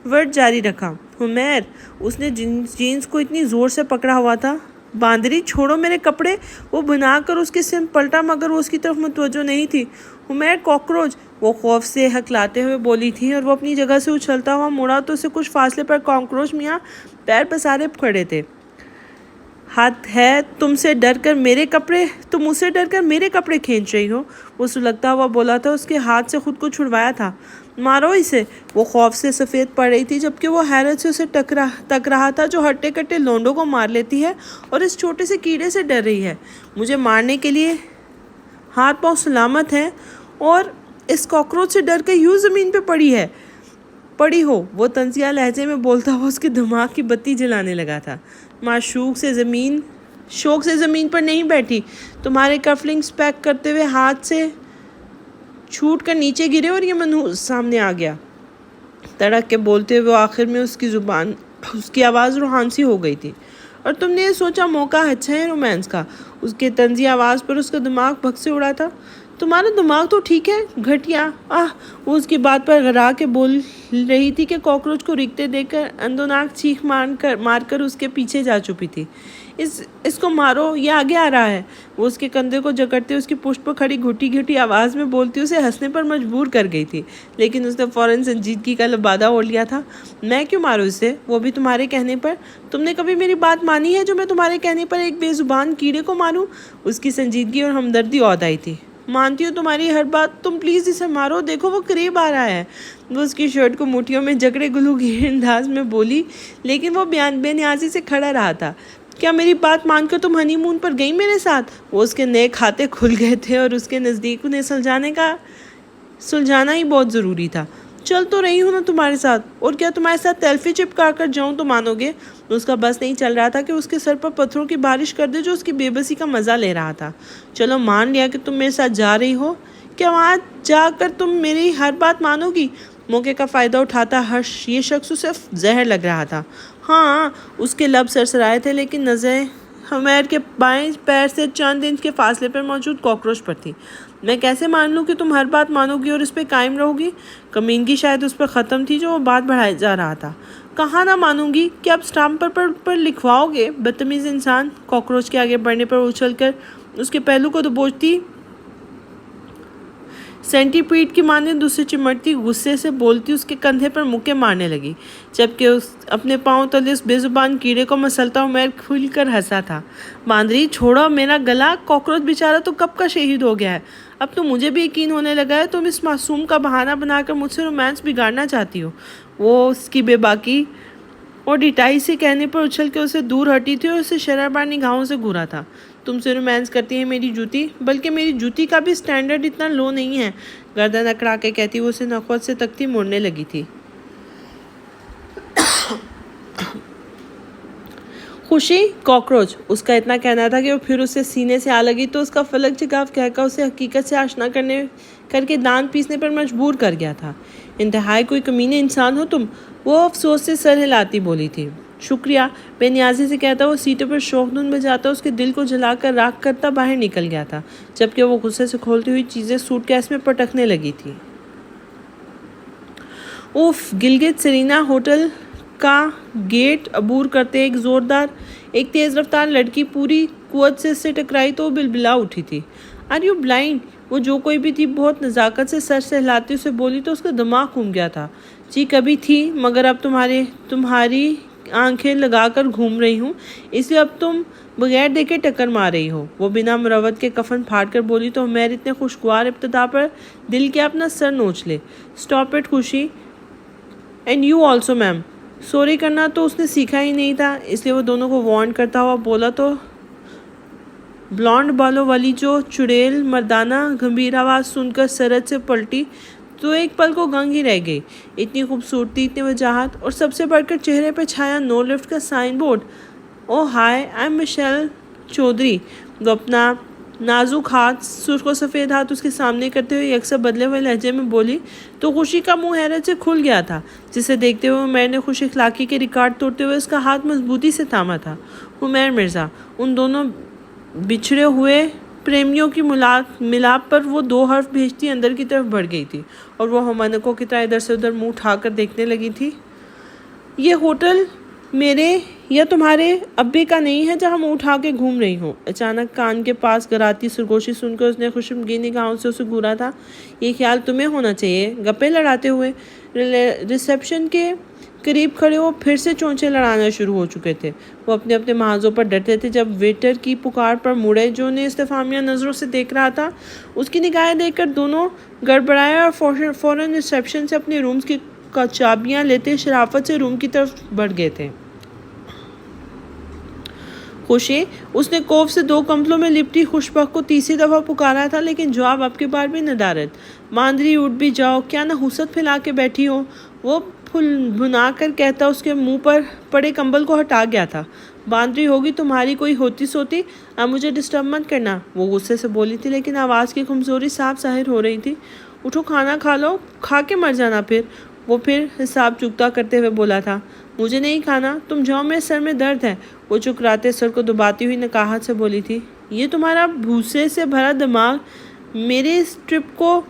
ورڈ جاری رکھا۔ حمید، اس نے جینز کو اتنی زور سے پکڑا ہوا تھا۔ باندری، چھوڑو میرے کپڑے۔ وہ بنا کر اس کی سمت پلٹا مگر وہ اس کی طرف متوجہ نہیں تھی۔ حمید، کاکروچ، وہ خوف سے ہکلاتے ہوئے بولی تھی اور وہ اپنی جگہ سے اچھلتا ہوا مڑا تو اسے کچھ فاصلے پر کاکروچ میاں پیر پسارے کھڑے تھے۔ حد ہے، تم اسے ڈر کر میرے کپڑے کھینچ رہی ہو، وہ سلگتا ہوا بولا تھا۔ اس کے ہاتھ سے خود کو چھڑوایا تھا۔ مارو اسے، وہ خوف سے سفید پڑ رہی تھی جبکہ وہ حیرت سے اسے تک رہا تھا جو ہٹے کٹے لونڈوں کو مار لیتی ہے اور اس چھوٹے سے کیڑے سے ڈر رہی ہے۔ مجھے مارنے کے لیے ہاتھ پاؤں سلامت ہیں اور اس کاکروچ سے ڈر کے یوں زمین پہ پڑی ہو، وہ طنزیہ لہجے میں بولتا ہوا اس کے دماغ کی بتی جلانے لگا تھا۔ شوق سے زمین پر نہیں بیٹھی، تمہارے کف لنکس پیک کرتے ہوئے ہاتھ سے چھوٹ کر نیچے گرے اور یہ منحوس سامنے آ گیا۔ تڑک کے بولتے ہوئے آخر میں اس کی آواز روحانسی ہو گئی تھی۔ اور تم نے یہ سوچا موقع اچھا ہے رومانس کا؟ اس کے طنزی آواز پر اس کا دماغ بھگ سے اڑا تھا۔ تمہارا دماغ تو ٹھیک ہے گھٹیا؟ وہ اس کی بات پر غرا کے بول رہی تھی کہ کاکروچ کو رکھتے دیکھ کر اندوناک چیخ مار کر اس کے پیچھے جا چپی تھی۔ اس کو مارو، یہ آگے آ رہا ہے۔ وہ اس کے کندھے کو جکڑتے اس کی پشت پر کھڑی گھٹی گھٹی آواز میں بولتی اسے ہنسنے پر مجبور کر گئی تھی، لیکن اس نے فوراً سنجیدگی کا لبادہ اوڑھ لیا تھا۔ میں کیوں ماروں اسے، وہ بھی تمہارے کہنے پر؟ تم نے کبھی میری بات مانی ہے جو میں تمہارے کہنے پر ایک بے زبان کیڑے کو ماروں؟ اس کی سنجیدگی اور ہمدردی عہد آئی تھی۔ مانتی ہوں تمہاری ہر بات، تم پلیز اسے مارو، دیکھو وہ قریب آ رہا ہے۔ وہ اس کی شرٹ کو مٹھیوں میں جکڑے گلوگیر انداز میں بولی، لیکن وہ بے نیازی سے کھڑا رہا تھا۔ کیا میری بات مان کر تم ہنی مون پر گئی میرے ساتھ؟ وہ اس کے نئے کھاتے کھل گئے تھے اور اس کے نزدیک انہیں سلجھانا ہی بہت ضروری تھا۔ چل تو رہی ہوں نا تمہارے ساتھ، اور کیا تمہارے ساتھ تلفی چپکا کر جاؤں تو مانو گے؟ اس کا بس نہیں چل رہا تھا کہ اس کے سر پر پتھروں کی بارش کر دے جو اس کی بے بسی کا مزہ لے رہا تھا۔ چلو مان لیا کہ تم میرے ساتھ جا رہی ہو، کیا وہاں جا کر تم میری ہر بات مانو گی؟ موقع کا فائدہ اٹھاتا یہ شخص اسے زہر لگ رہا تھا۔ ہاں، اس کے لب سرسرائے تھے، لیکن نظریں ہمیر کے بائیں پیر سے چند انچ کے فاصلے پر موجود کاکروچ پر تھی۔ میں کیسے مان لوں کہ تم ہر بات مانو گی اور اس پہ قائم رہو گی؟ کمینگی شاید اس پر ختم تھی جو وہ بات بڑھائے جا رہا تھا۔ کہاں نہ مانوں گی، کہ اب سٹامپ پر لکھواؤ گے؟ بدتمیز انسان، کاکروچ کے آگے بڑھنے پر اچھل کر اس کے پہلو کو دبوچتی سینٹی پیڈ کی مانند اسے چمٹتی غصے سے بولتی اس کے کندھے پر مکے مارنے لگی، جبکہ اپنے پاؤں تلے اس بے زبان کیڑے کو مسلتا عمیر کھل کر ہنسا تھا۔ باندری، چھوڑو میرا گلا، کاکروچ بیچارہ تو کب کا شہید ہو گیا ہے۔ اب تو مجھے بھی یقین ہونے لگا ہے تم اس معصوم کا بہانہ بنا کر مجھ سے رومانس بگاڑنا چاہتی ہو۔ وہ اس کی بے باکی اور ڈٹائی سے کہنے پر اچھل کے اسے دور ہٹی تھی اور اسے شرابار نگاہوں سے گھورا تھا۔ تم سے رومانس کرتی ہے میری جوتی، بلکہ میری جوتی کا بھی سٹینڈرڈ اتنا لو نہیں ہے، گردن اکڑا کے کہتی وہ اسے نخوت سے تکتی موڑنے لگی تھی۔ خوشی، کاکروچ، اس کا اتنا کہنا تھا کہ وہ پھر اسے سینے سے آ لگی تو اس کا فلک جگاف کہہ کر اسے حقیقت سے آشنا کر کے دانت پیسنے پر مجبور کر گیا تھا۔ انتہائی کوئی کمینے انسان ہو تم، وہ افسوس سے سر ہلاتی بولی تھی۔ شکریہ، بے نیازی سے کہتا وہ سیٹے پر شوق دھن بجاتا اس کے دل کو جلا کر راکھ کرتا باہر نکل گیا تھا، جبکہ وہ غصے سے کھولتی ہوئی چیزیں سوٹ کیس میں پٹکنے لگی تھی۔ گلگت سرینا ہوٹل کا گیٹ عبور کرتے ایک تیز رفتار لڑکی پوری قوت سے اس سے ٹکرائی تو وہ بلبلا اٹھی تھی۔ Are you blind? وہ جو کوئی بھی تھی بہت نزاکت سے سر سہلاتی اسے بولی تو اس کا دماغ گھوم گیا تھا۔ جی کبھی تھی، مگر اب تمہاری آنکھیں لگا کر گھوم رہی ہوں، اس لیے اب تم بغیر دیکھے ٹکر مار رہی ہو۔ وہ بنا مروت کے کفن پھاڑ کر بولی تو عمیر اتنے خوشگوار ابتدا پر دل کیا اپنا سر نوچ لے۔ اسٹاپ اٹ خوشی، and you also ma'am. Sorry کرنا تو اس نے سیکھا ہی نہیں تھا، اس لیے وہ دونوں کو وارن کرتا ہوا بولا تو بلانڈ بالوں والی جو چڑیل مردانہ گمبھیر آواز سن کر سرد سے پلٹی تو ایک پل کو گنگ ہی رہ گئی۔ اتنی خوبصورتی، اتنی وجاہت، اور سب سے بڑھ کر چہرے پہ چھایا نو لفٹ کا signboard. Oh hi, I am Michelle Chaudhry. وہ اپنا نازک ہاتھ، سرخ و سفید ہاتھ اس کے سامنے کرتے ہوئے یکساں بدلے ہوئے لہجے میں بولی تو خوشی کا منہ حیرت سے کھل گیا تھا، جسے دیکھتے ہوئے عمیر نے خوش اخلاقی کے ریکارڈ توڑتے ہوئے اس کا ہاتھ مضبوطی سے تھاما تھا۔ عمیر مرزا، ان دونوں بچھڑے ہوئے پریمیوں کی ملاپ پر وہ دو حرف بھیجتی اندر کی طرف بڑھ گئی تھی اور وہ ہمانکوں کی طرح ادھر سے ادھر منہ اٹھا کر دیکھنے لگی تھی۔ یہ ہوٹل میرے یا تمہارے ابے کا نہیں ہے جہاں منہ اٹھا کے گھوم رہی ہوں۔ اچانک کان کے پاس گراتی سرگوشی سن کر اس نے خوشمگین نگاہوں سے اسے گھورا تھا۔ یہ خیال تمہیں ہونا چاہیے، گپے لڑاتے ہوئے۔ ریسیپشن کے قریب کھڑے وہ پھر سے چونچے لڑانا شروع ہو چکے تھے۔ وہ اپنے محاذوں پر ڈٹے تھے جب ویٹر کی پکار پر مڑے جو انہیں استفہامیہ نظروں سے دیکھ رہا تھا۔ اس کی نگاہیں دیکھ کر دونوں گڑبڑائے اور فوراً ریسیپشن سے اپنے رومز کی چابیاں لیتے شرافت سے روم کی طرف بڑھ گئے تھے۔ خوشی، اس نے کوف سے 2 کمپلوں میں لپٹی خوشبخت کو تیسری دفعہ پکارا تھا، لیکن جواب اب کی بار بھی ندارت۔ باندری، اٹھ بھی جاؤ، کیا نحوست پھیلا کے بیٹھی ہو؟ وہ بھنا کر کہتا اس کے منہ پر پڑے کمبل کو ہٹا گیا تھا۔ باندری ہوگی تمہاری کوئی ہوتی سوتی، اب مجھے ڈسٹرب مت کرنا، وہ غصے سے بولی تھی، لیکن آواز کی کمزوری صاف ظاہر ہو رہی تھی۔ اٹھو، کھانا کھا لو، کھا کے مر جانا پھر۔ وہ پھر حساب چکتا کرتے ہوئے بولا تھا، مجھے نہیں کھانا، تم جاؤ، میرے سر میں درد ہے۔ وہ چکراتے سر کو دباتی ہوئی نکاہت سے بولی تھی، یہ تمہارا بھوسے سے بھرا دماغ میرے اس ٹرپ کو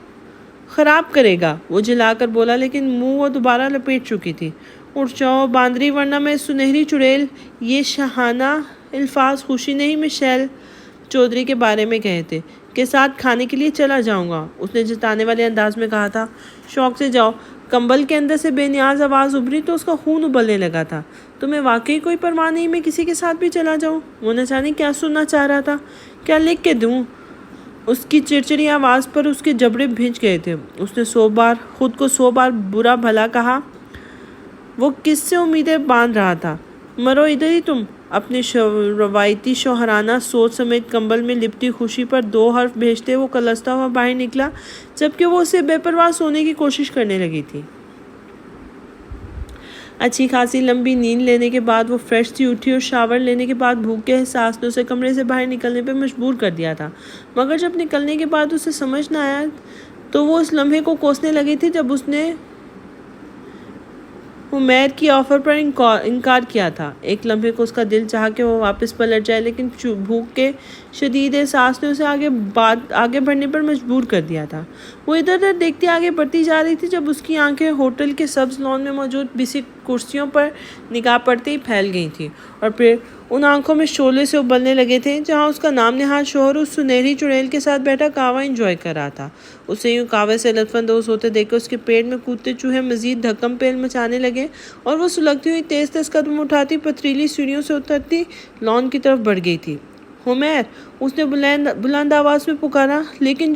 خراب کرے گا، وہ جلا کر بولا، لیکن منہ وہ دوبارہ لپیٹ چکی تھی۔ اٹھ جاؤ باندری، ورنہ میں سنہری چڑیل۔ یہ شاہانہ الفاظ خوشی نہیں مشیل چودھری کے بارے میں کہے تھے، کے ساتھ کھانے کے لیے چلا جاؤں گا، اس نے جتانے والے انداز میں کہا تھا۔ شوق سے جاؤ۔ کمبل کے اندر سے بے نیاز آواز ابھری تو اس کا خون ابلنے لگا تھا۔ تمہیں واقعی کوئی پرواہ نہیں میں کسی کے ساتھ بھی چلا جاؤں؟ وہ نہ جانے کیا سننا چاہ رہا تھا۔ کیا لکھ کے دوں؟ اس کی چڑچڑی آواز پر اس کے جبڑے بھینچ گئے تھے۔ اس نے خود کو 100 بار برا بھلا کہا۔ وہ کس سے امیدیں باندھ رہا تھا؟ مرو ادھر ہی تم۔ اپنی روایتی شوہرانہ سوچ سمیت کمبل میں لپٹی خوشی پر 2 حرف بھیجتے وہ کلستا ہوا باہر نکلا، جبکہ وہ اسے بے پرواہ سونے کی کوشش کرنے لگی تھی۔ اچھی خاصی لمبی نیند لینے کے بعد وہ فریش سی اٹھی اور شاور لینے کے بعد بھوک کے احساس نے اسے کمرے سے باہر نکلنے پہ مجبور کر دیا تھا، مگر جب نکلنے کے بعد اسے سمجھ نہ آیا تو وہ اس لمحے کو کوسنے لگی تھی جب اس نے عمیر کی آفر پر انکار کیا تھا۔ ایک لمحے کو اس کا دل چاہا کہ وہ واپس پلٹ جائے، لیکن بھوک کے شدید احساس نے اسے آگے بڑھنے پر مجبور کر دیا تھا۔ وہ ادھر ادھر دیکھتی آگے بڑھتی جا رہی تھی جب اس کی آنکھیں ہوٹل کے سبز لان میں موجود بسی کرسیوں پر نگاہ پڑتے ہی پھیل گئی تھیں، اور پھر ان آنکھوں میں شعلے سے ابلنے لگے تھے جہاں اس کا نام نہاد شوہر اس سنہری چڑیل کے ساتھ بیٹھا قہوہ انجوائے کر رہا تھا۔ اسے یوں قہوے سے لطف اندوز ہوتے دیکھ کر اس کے پیٹ میں کودتے چوہے مزید دھکم پیل مچانے لگے اور وہ سلگتی ہوئی تیز تیز قدم اٹھاتی پتھریلی سیڑھیوں سے اترتی لان کی طرف بڑھ گئی تھی۔ عمیر، اس نے بلند آواز میں پکارا، لیکن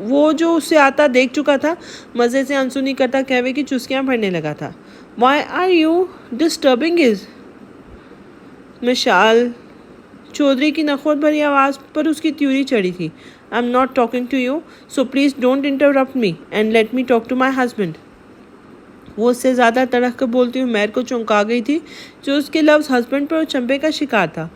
وہ جو اسے آتا دیکھ چکا تھا مزے سے انسنی کرتا قہوے کی چسکیاں بھرنے لگا تھا۔ Why are you disturbing us؟ Mashal Chaudhry کی نخوت بھری آواز پر اس کی تیوری چڑھی تھی۔ I'm not talking to you, so please don't interrupt me and let me talk to my husband۔ وہ اس سے زیادہ تڑک کر بولتی عمیر کو چونکا گئی تھی جو اس کے لفظ ہسبینڈ پر چمپے کا شکار تھا۔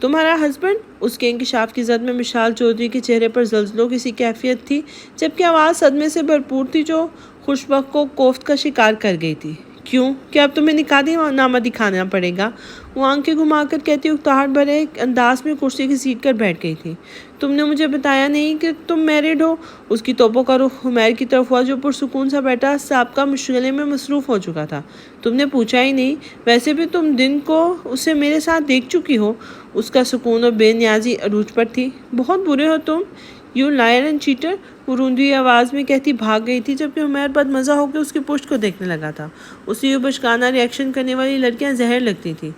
تمہارا ہسبینڈ؟ اس کے انکشاف کی زد میں مشال چودھری کے چہرے پر زلزلوں کی سی کیفیت تھی، جبکہ آواز صدمے سے بھرپور تھی جو خوشبخت کو کوفت کا شکار کر گئی تھی۔ کیوں؟ کیا اب تمہیں نکاح نامہ دکھانا پڑے گا؟ وہ آنکھیں گھما کر کہتی اکتاہٹ بھرے انداز میں کرسی کی سیٹ کر بیٹھ گئی تھی۔ تم نے مجھے بتایا نہیں کہ تم میرڈ ہو؟ اس کی توپوں کا رخ عمیر کی طرف ہوا جو پرسکون سا بیٹھا سابقہ مشغلے میں مصروف ہو چکا تھا۔ تم نے پوچھا ہی نہیں؟ ویسے بھی تم دن کو اسے میرے ساتھ دیکھ چکی ہو۔ اس کا سکون اور بے نیازی عروج پر تھی۔ بہت برے ہو تم، یو لائر اینڈ چیٹر، وہ روندی آواز میں کہتی بھاگ گئی تھی، جبکہ عمیر بد مزہ ہو کے اس کی پشت کو دیکھنے لگا تھا۔ اسے یوں بچکانہ ریئیکشن کرنے والی لڑکیاں زہر لگتی تھیں۔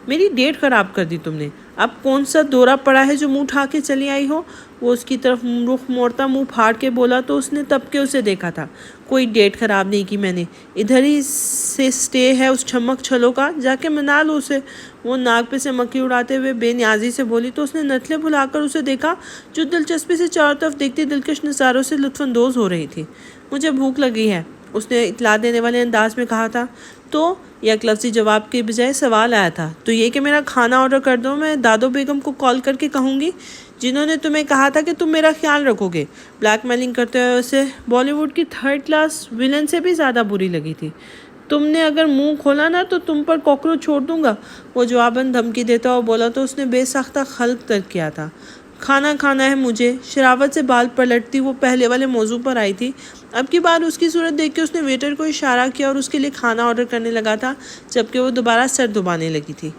میری ڈیٹ خراب کر دی تم نے۔ اب کون سا دورہ پڑا ہے جو منہ اٹھا کے چلی آئی ہو؟ وہ اس کی طرف رخ موڑتا منہ پھاڑ کے بولا تو اس نے تب کے اسے دیکھا تھا۔ کوئی ڈیٹ خراب نہیں کی میں نے، ادھر ہی سے سٹے ہے اس چھمک چھلوں کا، جا کے منا لو اسے۔ وہ ناک پہ سے مکھی اڑاتے ہوئے بے نیازی سے بولی تو اس نے نتلے بھلا کر اسے دیکھا جو دلچسپی سے چاروں طرف دیکھتی دلکش نظاروں سے لطف اندوز ہو رہی تھی۔ مجھے بھوک لگی ہے، اس نے اطلاع دینے والے انداز میں کہا تھا۔ تو یک لفظی جواب کے بجائے سوال آیا تھا۔ تو یہ کہ میرا کھانا آرڈر کر دو، میں دادو بیگم کو کال کر کے کہوں گی جنہوں نے تمہیں کہا تھا کہ تم میرا خیال رکھو گے۔ بلیک میلنگ کرتے ہوئے اسے بالی ووڈ کی 3rd کلاس ویلن سے بھی زیادہ بری لگی تھی۔ تم نے اگر منہ کھولا نا تو تم پر کاکروچ چھوڑ دوں گا، وہ جواباً دھمکی دیتا ہوا بولا تو اس نے بے ساختہ خلق ترک کیا تھا۔ کھانا کھانا ہے مجھے، شراوت سے بال پلٹتی وہ پہلے والے موضوع پر آئی تھی۔ اب کی بار اس کی صورت دیکھ کے اس نے ویٹر کو اشارہ کیا اور اس کے لیے کھانا آرڈر کرنے لگا تھا، جبکہ وہ دوبارہ سر دبانے لگی تھی۔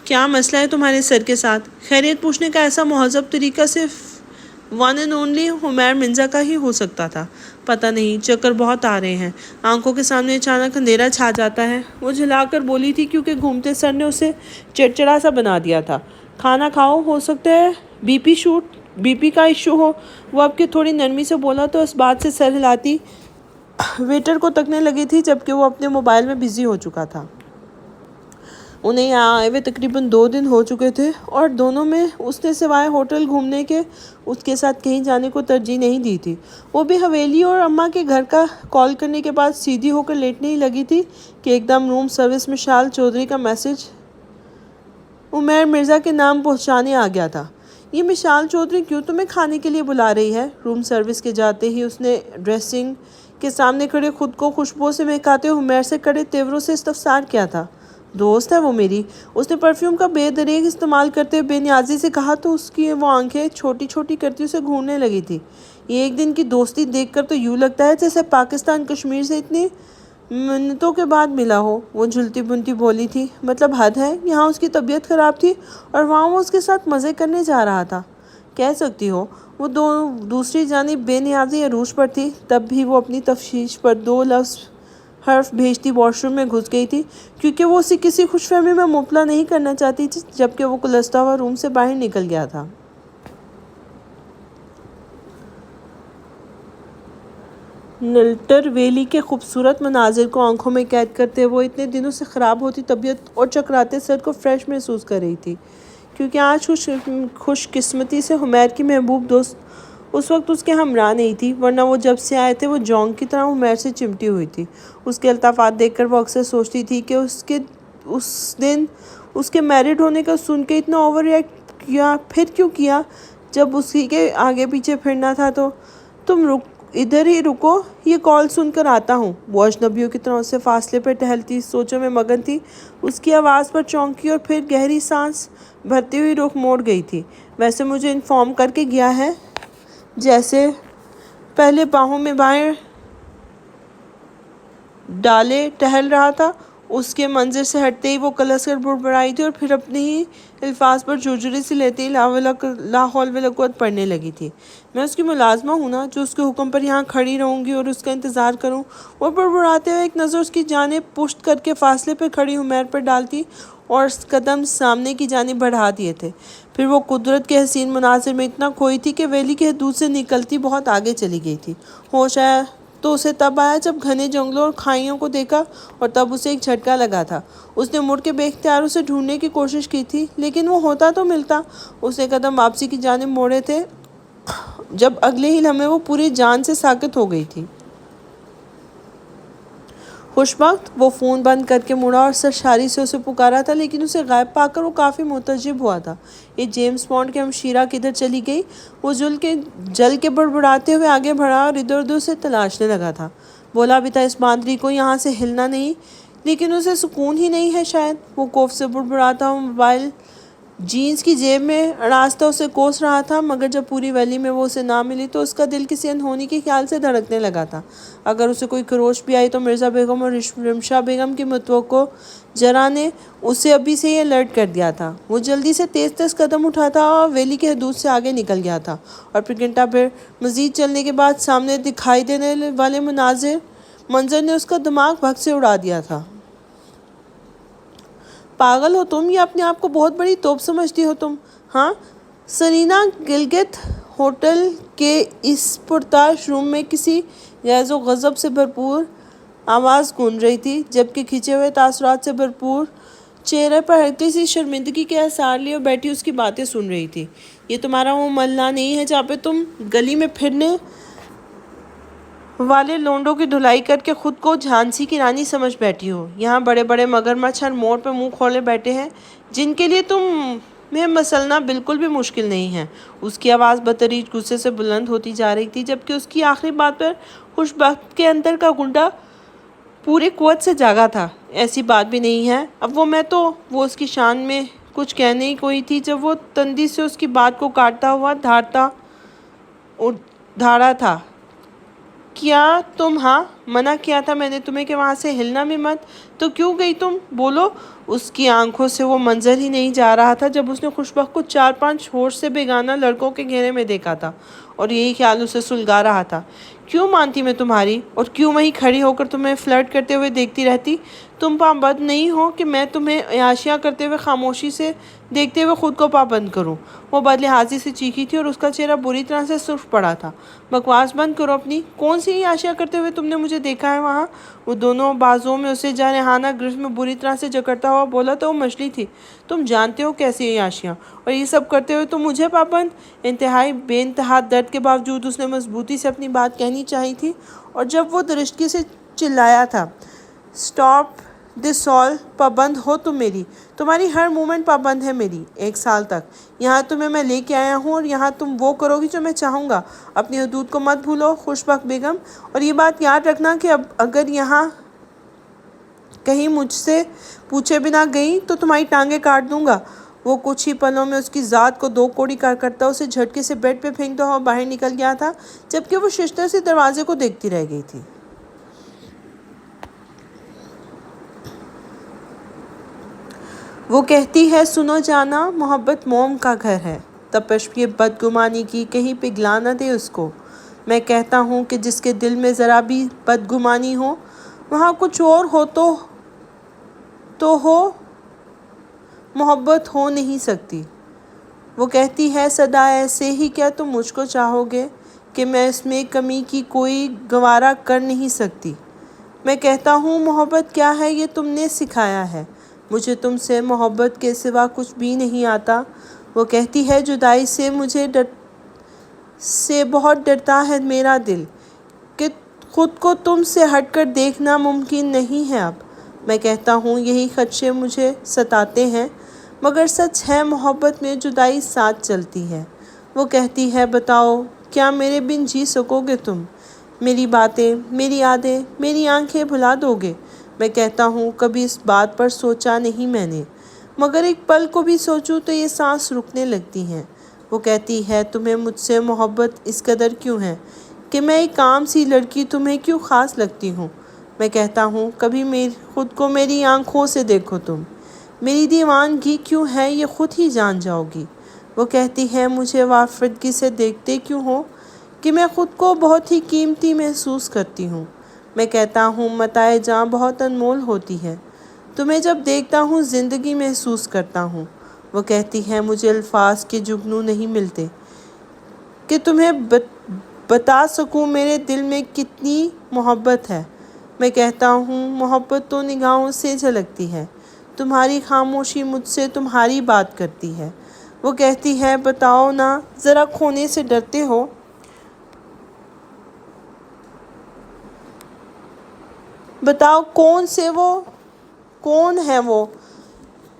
کیا مسئلہ ہے تمہارے سر کے ساتھ؟ خیریت پوچھنے کا ایسا مہذب طریقہ صرف one and only Umair Mirza کا ہی ہو سکتا تھا۔ پتہ نہیں، چکر بہت آ رہے ہیں، آنکھوں کے سامنے اچانک اندھیرا چھا جاتا ہے، وہ جھلا کر بولی تھی کیونکہ گھومتے سر نے اسے چڑچڑا سا بنا دیا تھا۔ کھانا کھاؤ، ہو سکتا ہے بی پی کا ایشو ہو، وہ اب کی تھوڑی نرمی سے بولا تو اس بات سے سر ہلاتی ویٹر کو تکنے لگی تھی، جبکہ وہ اپنے موبائل میں بزی ہو چکا تھا۔ انہیں یہاں آئے ہوئے تقریباً 2 دن ہو چکے تھے اور دونوں میں اس نے سوائے ہوٹل گھومنے کے اس کے ساتھ کہیں جانے کو ترجیح نہیں دی تھی۔ وہ بھی حویلی اور اماں کے گھر کا کال کرنے کے بعد سیدھی ہو کر لیٹنے ہی لگی تھی کہ ایک دم روم سروس میں مشال چودھری کا میسج عمیر مرزا کے نام پہنچانے آ گیا تھا۔ یہ مشال چودھری کیوں تمہیں کھانے کے لیے بلا رہی ہے؟ روم سروس کے جاتے ہی اس نے ڈریسنگ کے سامنے کھڑے خود کو خوشبو سے مہکاتے عمیر سے کڑے تیوروں سے استفسار کیا تھا۔ دوست ہے وہ میری، اس نے پرفیوم کا بے دریغ استعمال کرتے ہوئے بے نیازی سے کہا تو اس کی وہ آنکھیں چھوٹی چھوٹی کرتی اسے گھورنے لگی تھی۔ یہ ایک دن کی دوستی دیکھ کر تو یوں لگتا ہے جیسے پاکستان کشمیر سے اتنی منتوں کے بعد ملا ہو، وہ جھلتی بنتی بولی تھی۔ مطلب حد ہے، یہاں اس کی طبیعت خراب تھی اور وہاں وہ اس کے ساتھ مزے کرنے جا رہا تھا۔ کہہ سکتی ہو وہ دوسری جانب بے نیازی عروج پر تھی، تب بھی وہ اپنی تفشیش پر 2 لفظ حرف بھیجتی واش روم میں گھس گئی تھی، کیونکہ وہ اسے کسی خوش فہمی میں مبتلا نہیں کرنا چاہتی تھی، جبکہ وہ کلستا ہوا روم سے باہر نکل گیا تھا۔ نلٹر ویلی کے خوبصورت مناظر کو آنکھوں میں قید کرتے وہ اتنے دنوں سے خراب ہوتی طبیعت اور چکراتے سر کو فریش محسوس کر رہی تھی، کیونکہ آج خوش قسمتی سے حمیر کی محبوب دوست اس وقت اس کے ہمراہ نہیں تھی، ورنہ وہ جب سے آئے تھے وہ جونگ کی طرح حمیر سے چمٹی ہوئی تھی۔ اس کے الطافات دیکھ کر وہ اکثر سوچتی تھی کہ اس دن اس کے میرڈ ہونے کا سن کے اتنا اوور ریئیکٹ کیا، پھر کیوں کیا جب اسی کے آگے پیچھے پھرنا تھا تو تم ادھر ہی رکو، یہ کال سن کر آتا ہوں۔ وہ اجنبیوں کی طرح اس سے فاصلے پر ٹہلتی سوچوں میں مگن تھی، اس کی آواز پر چونکی اور پھر گہری سانس بھرتی ہوئی رخ موڑ گئی تھی۔ ویسے مجھے انفارم کر کے گیا ہے، جیسے پہلے باہوں میں بائیں ڈالے ٹہل رہا تھا۔ اس کے منظر سے ہٹتے ہی وہ کلس کر بڑبڑائی تھی اور پھر اپنے ہی الفاظ پر جرجری سے لیتے ہی لا حول ولا قوت پڑھنے لگی تھی۔ میں اس کی ملازمہ ہوں نا، جو اس کے حکم پر یہاں کھڑی رہوں گی اور اس کا انتظار کروں۔ وہ بڑبڑاتے ہوئے ایک نظر اس کی جانب پشت کر کے فاصلے پہ کھڑی حمیر پر ڈالتی اور قدم سامنے کی جانب بڑھا دیے تھے۔ پھر وہ قدرت کے حسین مناظر میں اتنا کھوئی تھی کہ ویلی کی حدود سے نکلتی بہت آگے چلی گئی تھی۔ ہوش آیا تو اسے تب آیا جب گھنے جنگلوں اور کھائیوں کو دیکھا، اور تب اسے ایک جھٹکا لگا تھا۔ اس نے مڑ کے بے اختیار اسے ڈھونڈنے کی کوشش کی تھی، لیکن وہ ہوتا تو ملتا۔ اس نے قدم واپسی کی جانب موڑے تھے جب اگلے ہی لمحے وہ پوری جان سے ساکت ہو گئی تھی۔ خوش بخت، وہ فون بند کر کے مڑا اور سرشاری سے اسے پکارا تھا، لیکن اسے غائب پا کر وہ کافی متعجب ہوا تھا۔ یہ جیمز بانڈ کی ہمشیرہ کدھر چلی گئی؟ وہ جل کے بڑبڑاتے ہوئے آگے بڑھا اور ادھر ادھر سے تلاشنے لگا تھا۔ بولا بھی تھا اس باندری کو یہاں سے ہلنا نہیں، لیکن اسے سکون ہی نہیں ہے شاید۔ وہ خوف سے بڑبڑاتا ہوا موبائل جینز کی جیب میں اڑاستا اسے کوس رہا تھا، مگر جب پوری ویلی میں وہ اسے نہ ملی تو اس کا دل کسی انہونی کے خیال سے دھڑکنے لگا تھا۔ اگر اسے کوئی خروش بھی آئی تو مرزا بیگم اور رمشا بیگم کی متوقع جرا نے اسے ابھی سے ہی الرٹ کر دیا تھا۔ وہ جلدی سے تیز تیز قدم اٹھاتا اور ویلی کے حدود سے آگے نکل گیا تھا، اور پھر گھنٹہ بھر مزید چلنے کے بعد سامنے دکھائی دینے والے منظر نے اس کا دماغ بھگ سے اڑا دیا تھا۔ پاگل ہو تم، یا اپنے آپ کو بہت بڑی توپ سمجھتی ہو تم؟ ہاں، سرینا گلگت ہوٹل کے اس پرتاش روم میں کسی غیظ و غضب سے بھرپور آواز گونج رہی تھی، جبکہ کھنچے ہوئے تاثرات سے بھرپور چہرے پر ہلکی سی شرمندگی کے آثار لیے بیٹھی اس کی باتیں سن رہی تھی۔ یہ تمہارا وہ محلہ نہیں ہے جہاں پہ تم گلی میں پھرنے والے لونڈوں کی دھلائی کر کے خود کو جھانسی کی رانی سمجھ بیٹھی ہو۔ یہاں بڑے بڑے مگرمچھ ہر موڑ پہ منہ کھولے بیٹھے ہیں، جن کے لیے تمہیں مسلنا بالکل بھی مشکل نہیں ہے۔ اس کی آواز بتدریج غصے سے بلند ہوتی جا رہی تھی، جبکہ اس کی آخری بات پر خوش بخت کے اندر کا گنڈا پوری قوت سے جاگا تھا۔ ایسی بات بھی نہیں ہے، اب وہ اس کی شان میں کچھ کہنے ہی کوئی تھی جب وہ تندی سے اس کی بات کو کاٹتا ہوا دھاڑا تھا۔ کیا تم ہاں منع کیا تھا میں نے تمہیں کہ وہاں سے ہلنا بھی مت، تو کیوں گئی تم؟ بولو۔ اس کی آنکھوں سے وہ منظر ہی نہیں جا رہا تھا جب اس نے خوش بخت کو 4-5 ہوش سے بیگانہ لڑکوں کے گھیرے میں دیکھا تھا، اور یہی خیال اسے سلگا رہا تھا۔ کیوں مانتی میں تمہاری، اور کیوں وہیں کھڑی ہو کر تمہیں فلرٹ کرتے ہوئے دیکھتی رہتی؟ تم پابند نہیں ہو کہ میں تمہیں عیاشیاں کرتے ہوئے خاموشی سے دیکھتے ہوئے خود کو پابند کروں؟ وہ بدلحاظی سے چیخی تھی اور اس کا چہرہ بری طرح سے سرخ پڑا تھا۔ بکواس بند کرو اپنی، کون سی عیاشیاں کرتے ہوئے تم نے مجھے دیکھا ہے وہاں؟ وہ دونوں بازوؤں میں اسے جارحانہ گرفت میں بری طرح سے جکڑتا ہوا بولا تو وہ مچھلی تھی۔ تم جانتے ہو کیسی عیاشیاں، اور یہ سب کرتے ہوئے تم مجھے پابند؟ انتہائی بے انتہا درد کے باوجود اس نے مضبوطی سے اپنی بات کہنی چاہی تھی، اور جب وہ درشکی سے چلایا تھا، اسٹاپ دس آل، پابند ہو تم میری، تمہاری ہر مومنٹ پابند ہے میری، 1 سال تک۔ یہاں تمہیں میں لے کے آیا ہوں اور یہاں تم وہ کرو گی جو میں چاہوں گا۔ اپنی حدود کو مت بھولو خوش بخت بیگم، اور یہ بات یاد رکھنا کہ اگر یہاں کہیں مجھ سے پوچھے بنا گئی تو تمہاری ٹانگیں کاٹ دوں گا۔ وہ کچھ ہی پلوں میں اس کی ذات کو دو کوڑی کرتا اسے جھٹکے سے بیڈ پہ پھینکتا ہوا باہر نکل گیا تھا، جبکہ وہ ششدر سے دروازے کو دیکھتی رہ گئی تھی۔ وہ کہتی ہے، سنو جانا، محبت موم کا گھر ہے، تپش یہ بدگمانی کی کہیں پگھلا نہ دے اس کو۔ میں کہتا ہوں کہ جس کے دل میں ذرا بھی بدگمانی ہو، وہاں کچھ اور ہو تو ہو، محبت ہو نہیں سکتی۔ وہ کہتی ہے، سدا ایسے ہی کیا تم مجھ کو چاہو گے کہ میں اس میں کمی کی کوئی گوارا کر نہیں سکتی۔ میں کہتا ہوں، محبت کیا ہے یہ تم نے سکھایا ہے، مجھے تم سے محبت کے سوا کچھ بھی نہیں آتا۔ وہ کہتی ہے، جدائی سے بہت ڈرتا ہے میرا دل، کہ خود کو تم سے ہٹ کر دیکھنا ممکن نہیں ہے اب۔ میں کہتا ہوں، یہی خدشے مجھے ستاتے ہیں، مگر سچ ہے محبت میں جدائی ساتھ چلتی ہے۔ وہ کہتی ہے، بتاؤ کیا میرے بن جی سکو گے تم؟ میری باتیں، میری یادیں، میری آنکھیں بھلا دو گے؟ میں کہتا ہوں، کبھی اس بات پر سوچا نہیں میں نے، مگر ایک پل کو بھی سوچوں تو یہ سانس رکنے لگتی ہیں۔ وہ کہتی ہے، تمہیں مجھ سے محبت اس قدر کیوں ہے کہ میں ایک عام سی لڑکی تمہیں کیوں خاص لگتی ہوں؟ میں کہتا ہوں، کبھی خود کو میری آنکھوں سے دیکھو تم، میری دیوانگی کیوں ہے یہ خود ہی جان جاؤ گی۔ وہ کہتی ہے، مجھے وافردگی سے دیکھتے کیوں ہو کہ میں خود کو بہت ہی قیمتی محسوس کرتی ہوں۔ میں کہتا ہوں، متاع جاں بہت انمول ہوتی ہے، تمہیں جب دیکھتا ہوں زندگی محسوس کرتا ہوں۔ وہ کہتی ہے، مجھے الفاظ کے جگنو نہیں ملتے کہ تمہیں بتا سکوں میرے دل میں کتنی محبت ہے۔ میں کہتا ہوں، محبت تو نگاہوں سے جھلکتی ہے، تمہاری خاموشی مجھ سے تمہاری بات کرتی ہے۔ وہ کہتی ہے، بتاؤ نا، ذرا کھونے سے ڈرتے ہو؟ بتاؤ کون ہے وہ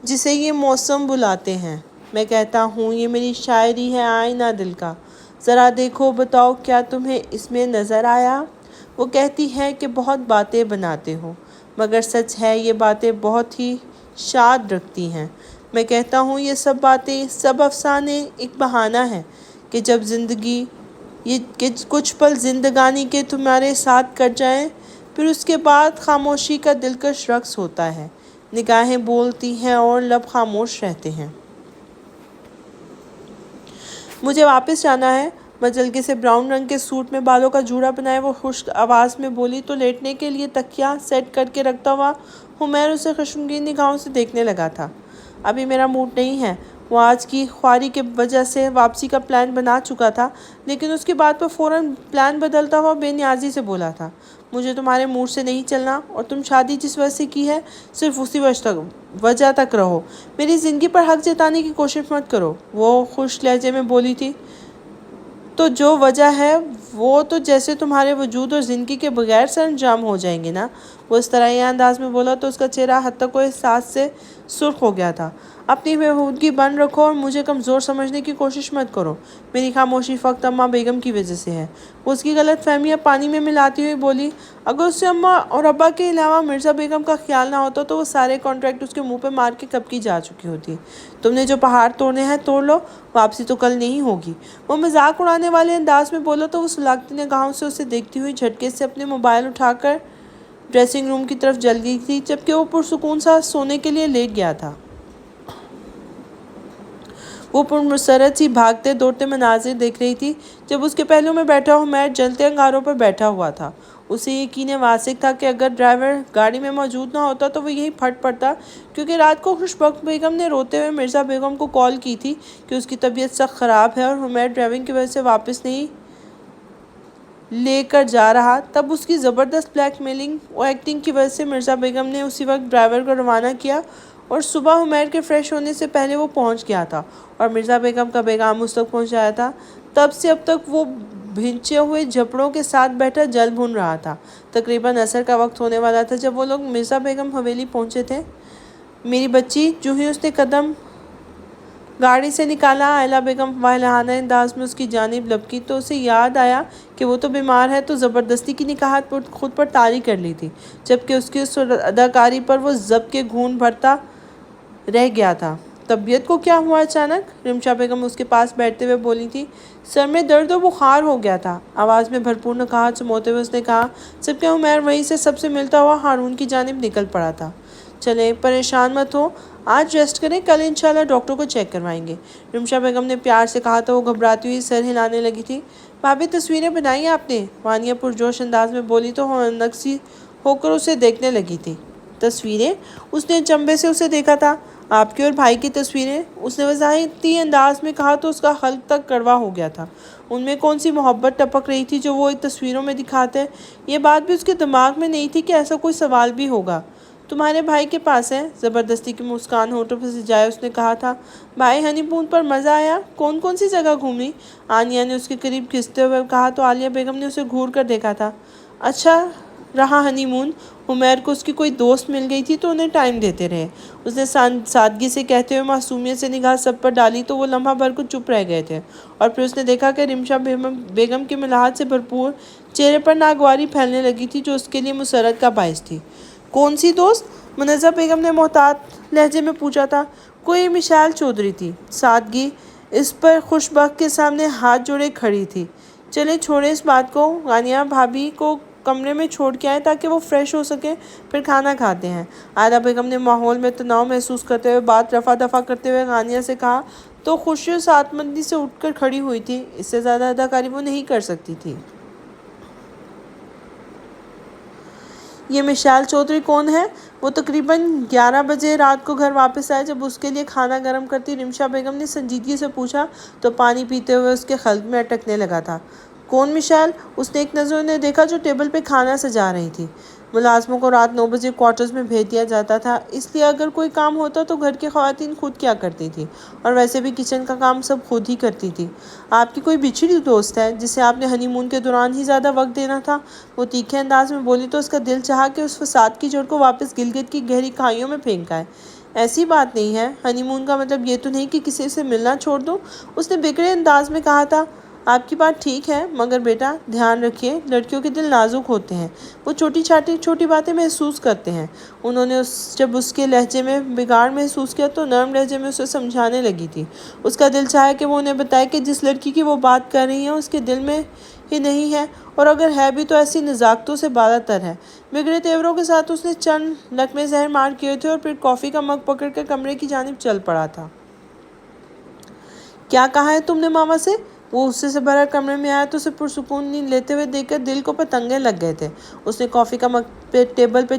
جسے یہ موسم بلاتے ہیں؟ میں کہتا ہوں، یہ میری شاعری ہے آئینہ دل کا، ذرا دیکھو، بتاؤ کیا تمہیں اس میں نظر آیا؟ وہ کہتی ہے کہ بہت باتیں بناتے ہو، مگر سچ ہے یہ باتیں بہت ہی شاد رکھتی ہیں۔ میں کہتا ہوں، یہ سب باتیں، سب افسانے ایک بہانہ ہے کہ کچھ پل زندگانی کے تمہارے ساتھ کٹ جائیں، پھر اس کے بعد خاموشی کا دلکش رقص ہوتا ہے، نگاہیں بولتی ہیں اور لب خاموش رہتے ہیں۔ مجھے واپس جانا ہے۔ مجلگے سے براؤن رنگ کے سوٹ میں بالوں کا جوڑا بنائے وہ خشک آواز میں بولی تو لیٹنے کے لیے تکیہ سیٹ کر کے رکھتا ہوا حمیر اسے خشمگین نگاہوں سے دیکھنے لگا تھا۔ ابھی میرا موڈ نہیں ہے۔ وہ آج کی خواری کی وجہ سے واپسی کا پلان بنا چکا تھا، لیکن اس کی بات پر فوراً پلان بدلتا ہوا بے نیازی سے بولا تھا، مجھے تمہارے موڈ سے نہیں چلنا، اور تم شادی جس وجہ سے کی ہے صرف اسی وجہ تک رہو، میری زندگی پر حق جتانے کی کوشش مت کرو۔ وہ خوش لہجے میں بولی تھی، تو جو وجہ ہے وہ تو جیسے تمہارے وجود اور زندگی کے بغیر سر انجام ہو جائیں گے نا۔ وہ اس طرح یہ انداز میں بولا تو اس کا چہرہ حتیٰ کوئی احساس سے سرخ ہو گیا تھا۔ اپنی بےہودگی بند رکھو اور مجھے کمزور سمجھنے کی کوشش مت کرو، میری خاموشی فقط اماں بیگم کی وجہ سے ہے۔ وہ اس کی غلط فہمیاں پانی میں ملاتی ہوئی بولی، اگر اسے اماں اور ابا کے علاوہ مرزا بیگم کا خیال نہ ہوتا تو وہ سارے کانٹریکٹ اس کے منہ پہ مار کے کب کی جا چکی ہوتی۔ تم نے جو پہاڑ توڑنے ہیں توڑ لو، واپسی تو کل نہیں ہوگی۔ وہ مذاق اڑانے والے انداز میں بولا تو وہ سلاگتی نگاہوں سے اسے دیکھتی ہوئی جھٹکے سے اپنے موبائل اٹھا کر ڈریسنگ روم کی طرف چل گئی تھی، جبکہ وہ پرسکون سا سونے کے لیے لیٹ گیا تھا۔ وہ پرمسرت سی بھاگتے دوڑتے مناظر دیکھ رہی تھی جب اس کے پہلو میں بیٹھا حمیر جلتے انگاروں پر بیٹھا ہوا تھا۔ اسے یقین واثق تھا کہ اگر ڈرائیور گاڑی میں موجود نہ ہوتا تو وہ یہیں پھٹ پڑتا، کیونکہ رات کو خوشبخت بیگم نے روتے ہوئے مرزا بیگم کو کال کی تھی کہ اس کی طبیعت سخت خراب ہے اور حمیر ڈرائیونگ کی وجہ سے واپس نہیں لے کر جا رہا۔ تب اس کی زبردست بلیک میلنگ اور ایکٹنگ کی وجہ سے مرزا بیگم نے اسی وقت ڈرائیور کو روانہ کیا اور صبح حمیر کے فریش ہونے سے پہلے وہ پہنچ گیا تھا اور مرزا بیگم کا پیغام اس تک پہنچایا تھا۔ تب سے اب تک وہ بھنچے ہوئے جھپڑوں کے ساتھ بیٹھا جل بھن رہا تھا۔ تقریباً عصر کا وقت ہونے والا تھا جب وہ لوگ مرزا بیگم حویلی پہنچے تھے۔ میری بچی، جو ہی اس نے قدم گاڑی سے نکالا۔ آئلہ بیگم واہلانہ انداز میں اس کی جانب لپکی تو اسے یاد آیا کہ وہ تو بیمار ہے، تو زبردستی کی نکاحت خود پر طاری کر لی تھی، جبکہ اس کی اس اداکاری پر وہ ضبط کے گھون بھرتا رہ گیا تھا۔ طبیعت کو کیا ہوا اچانک؟ رمشا بیگم اس کے پاس بیٹھتے ہوئے بولی تھی۔ سر میں درد و بخار ہو گیا تھا، آواز میں بھرپور نکاحت سموتے ہوئے اس نے کہا، جبکہ عمیر وہیں سے سب سے ملتا ہوا ہارون کی جانب نکل پڑا تھا۔ چلیں پریشان مت ہو، آج ریسٹ کریں، کل انشاءاللہ ڈاکٹر کو چیک کروائیں گے، رمشا بیگم نے پیار سے کہا تو وہ گھبراتی ہوئی سر ہلانے لگی تھی۔ بھابی تصویریں بنائی آپ نے؟ وانیہ پرجوش انداز میں بولی تو نکسی ہو کر اسے دیکھنے لگی تھی۔ تصویریں؟ اس نے چنبے سے اسے دیکھا تھا۔ آپ کی اور بھائی کی تصویریں؟ اس نے وضاحتی انداز میں کہا تو اس کا حلق تک کڑوا ہو گیا تھا۔ ان میں کون سی محبت ٹپک رہی تھی جو وہ تصویروں میں دکھاتے؟ یہ بات بھی اس کے دماغ میں نہیں تھی کہ ایسا کوئی سوال بھی ہوگا۔ تمہارے بھائی کے پاس ہے؟ زبردستی کی مسکان ہونٹوں پر سجائے اس نے کہا تھا۔ بھائی ہنی مون پر مزہ آیا؟ کون کون سی جگہ گھومی؟ آنیہ نے اس کے قریب کھستے ہوئے کہا تو عالیہ بیگم نے اسے گھور کر دیکھا تھا۔ اچھا رہا ہنی مون، عمیر کو اس کی کوئی دوست مل گئی تھی تو انہیں ٹائم دیتے رہے، اس نے سادگی سے کہتے ہوئے معصومیت سے نگاہ سب پر ڈالی تو وہ لمحہ بھر کو چپ رہ گئے تھے، اور پھر اس نے دیکھا کہ رمشا بیگم کے ملاحت سے بھرپور چہرے پر ناگواری پھیلنے لگی تھی جو اس کے لیے مسرت کا باعث تھی۔ کون سی دوست؟ منزہ بیگم نے محتاط لہجے میں پوچھا تھا۔ کوئی مشال چودھری تھی، سادگی اس پر خوش بخت کے سامنے ہاتھ جوڑے کھڑی تھی۔ چلیں چھوڑیں اس بات کو، غانیہ بھابی کو کمرے میں چھوڑ کے آئے تاکہ وہ فریش ہو سکے، پھر کھانا کھاتے ہیں۔ آئلہ بیگم نے ماحول میں تناؤ محسوس کرتے ہوئے بات رفع دفع کرتے ہوئے غانیہ سے کہا تو خوشی اور سعادتمندی سے اٹھ کر کھڑی ہوئی تھی، اس سے زیادہ اداکاری وہ نہیں کر سکتی تھی۔ یہ مشال چودھری کون ہے؟ وہ تقریباً 11 بجے رات کو گھر واپس آئے، جب اس کے لیے کھانا گرم کرتی رمشا بیگم نے سنجیدگی سے پوچھا تو پانی پیتے ہوئے اس کے قلب میں اٹکنے لگا تھا۔ کون مشال؟ اس نے ایک نظر انہیں دیکھا جو ٹیبل پہ کھانا سجا رہی تھی۔ ملازموں کو رات 9 بجے کوارٹرز میں بھیج دیا جاتا تھا، اس لیے اگر کوئی کام ہوتا تو گھر کی خواتین خود کیا کرتی تھی، اور ویسے بھی کچن کا کام سب خود ہی کرتی تھی۔ آپ کی کوئی بچھڑی دوست ہے جسے آپ نے ہنی مون کے دوران ہی زیادہ وقت دینا تھا؟ وہ تیکھے انداز میں بولی تو اس کا دل چاہا کہ اس فساد کی جڑ کو واپس گلگت کی گہری کھائیوں میں پھینک آئے۔ ایسی بات نہیں ہے، ہنی مون کا مطلب یہ تو نہیں کہ کسی سے ملنا چھوڑ دوں، اس نے بگڑے انداز میں کہا تھا۔ آپ کی بات ٹھیک ہے، مگر بیٹا دھیان رکھیے، لڑکیوں کے دل نازک ہوتے ہیں، وہ چھوٹی باتیں محسوس کرتے ہیں۔ انہوں نے جب اس کے لہجے میں بگاڑ محسوس کیا تو نرم لہجے میں اسے سمجھانے لگی تھی۔ اس کا دل چاہے کہ وہ انہیں بتائے کہ جس لڑکی کی وہ بات کر رہی ہیں اس کے دل میں ہی نہیں ہے، اور اگر ہے بھی تو ایسی نزاکتوں سے بالا تر ہے۔ بگڑے تیوروں کے ساتھ اس نے چند لقمے زہر مار کیے تھے اور پھر کافی کا مگ پکڑ کر کمرے کی جانب چل پڑا تھا۔ کیا کہا ہے تم نے ماما سے؟ وہ غصے سے بھرا کمرے میں آیا تو اسے پرسکون نیند لیتے ہوئے دیکھ کر دل کو پتنگے لگ گئے تھے۔ اس نے کافی کا مگ ٹیبل پہ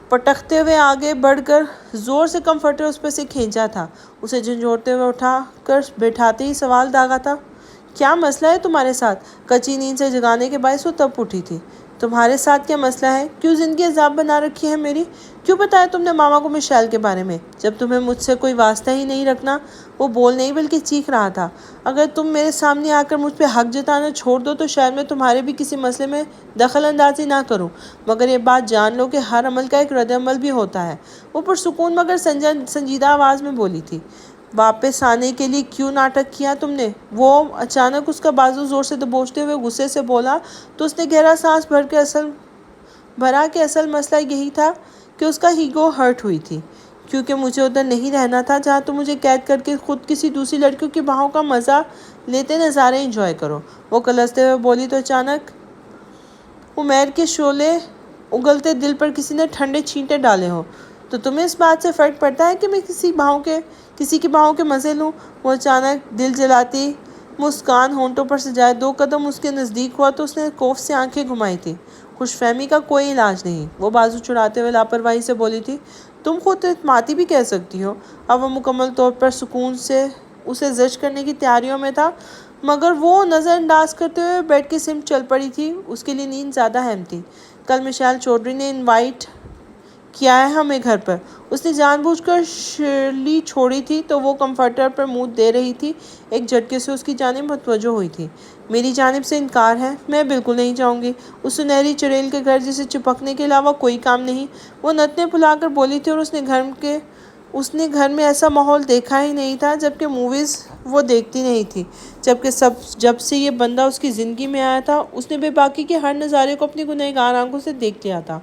پٹکتے ہوئے آگے بڑھ کر زور سے کمفرٹر اس پہ سے کھینچا تھا، اسے جھنجھوڑتے ہوئے اٹھا کر بٹھاتے ہی سوال داغا تھا۔ کیا مسئلہ ہے تمہارے ساتھ؟ کچی نیند سے جگانے کے باعث وہ تب اٹھی تھی۔ تمہارے ساتھ کیا مسئلہ ہے؟ کیوں زندگی عذاب بنا رکھی ہے میری؟ کیوں بتایا تم نے ماما کو مشال کے بارے میں، جب تمہیں مجھ سے کوئی واسطہ ہی نہیں رکھنا؟ وہ بول نہیں بلکہ چیخ رہا تھا۔ اگر تم میرے سامنے آ کر مجھ پہ حق جتانا چھوڑ دو تو شاید میں تمہارے بھی کسی مسئلے میں دخل اندازی نہ کروں، مگر یہ بات جان لو کہ ہر عمل کا ایک رد عمل بھی ہوتا ہے، وہ پرسکون مگر سنجیدہ آواز میں بولی تھی۔ واپس آنے کے لیے کیوں ناٹک کیا تم نے؟ وہ اچانک اس کا بازو زور سے دبوچتے ہوئے غصے سے بولا تو اس نے گہرا سانس بھرا کہ اصل مسئلہ یہی تھا کہ اس کا ایگو ہرٹ ہوئی تھی، کیونکہ مجھے ادھر نہیں رہنا تھا جہاں تم مجھے قید کر کے خود کسی دوسری لڑکیوں کی باہوں کا مزہ لیتے نظارے انجوائے کرو۔ وہ کلستے ہوئے بولی تو اچانک عمیر کے شعلے اگلتے دل پر کسی نے ٹھنڈے چھینٹے ڈالے ہوں۔ تو تمہیں اس بات سے فرق پڑتا ہے کہ میں کسی کی باہوں کے مزے لوں؟ وہ اچانک دل جلاتی مسکان ہونٹوں پر سجائے 2 قدم اس کے نزدیک ہوا تو اس نے خوف سے آنکھیں گھمائی تھی۔ خوش فہمی کا کوئی علاج نہیں، وہ بازو چھڑاتے ہوئے لاپرواہی سے بولی تھی۔ تم خود اعتمادی بھی کہہ سکتی ہو۔ اب وہ مکمل طور پر سکون سے اسے زجر کرنے کی تیاریوں میں تھا، مگر وہ نظر انداز کرتے ہوئے بیڈ کی سمت چل پڑی تھی۔ اس کے لیے نیند زیادہ اہم تھی۔ کل مشال چودھری نے انوائٹ کیا ہے ہمیں گھر پر، اس نے جان بوجھ کر شرلی چھوڑی تھی تو وہ کمفرٹر پر منہ دے رہی تھی، ایک جھٹکے سے اس کی جانب متوجہ ہوئی تھی۔ میری جانب سے انکار ہے، میں بالکل نہیں جاؤں گی اس سنہری چڑیل کے گھر جسے چپکنے کے علاوہ کوئی کام نہیں، وہ نتنے پھلا کر بولی تھی، اور اس نے گھر کے اس نے گھر میں ایسا ماحول دیکھا ہی نہیں تھا، جبکہ موویز وہ دیکھتی نہیں تھی، جب سے یہ بندہ اس کی زندگی میں آیا تھا اس نے بے باکی کے ہر نظارے کو اپنی گنہگار آنکھوں سے دیکھ لیا تھا۔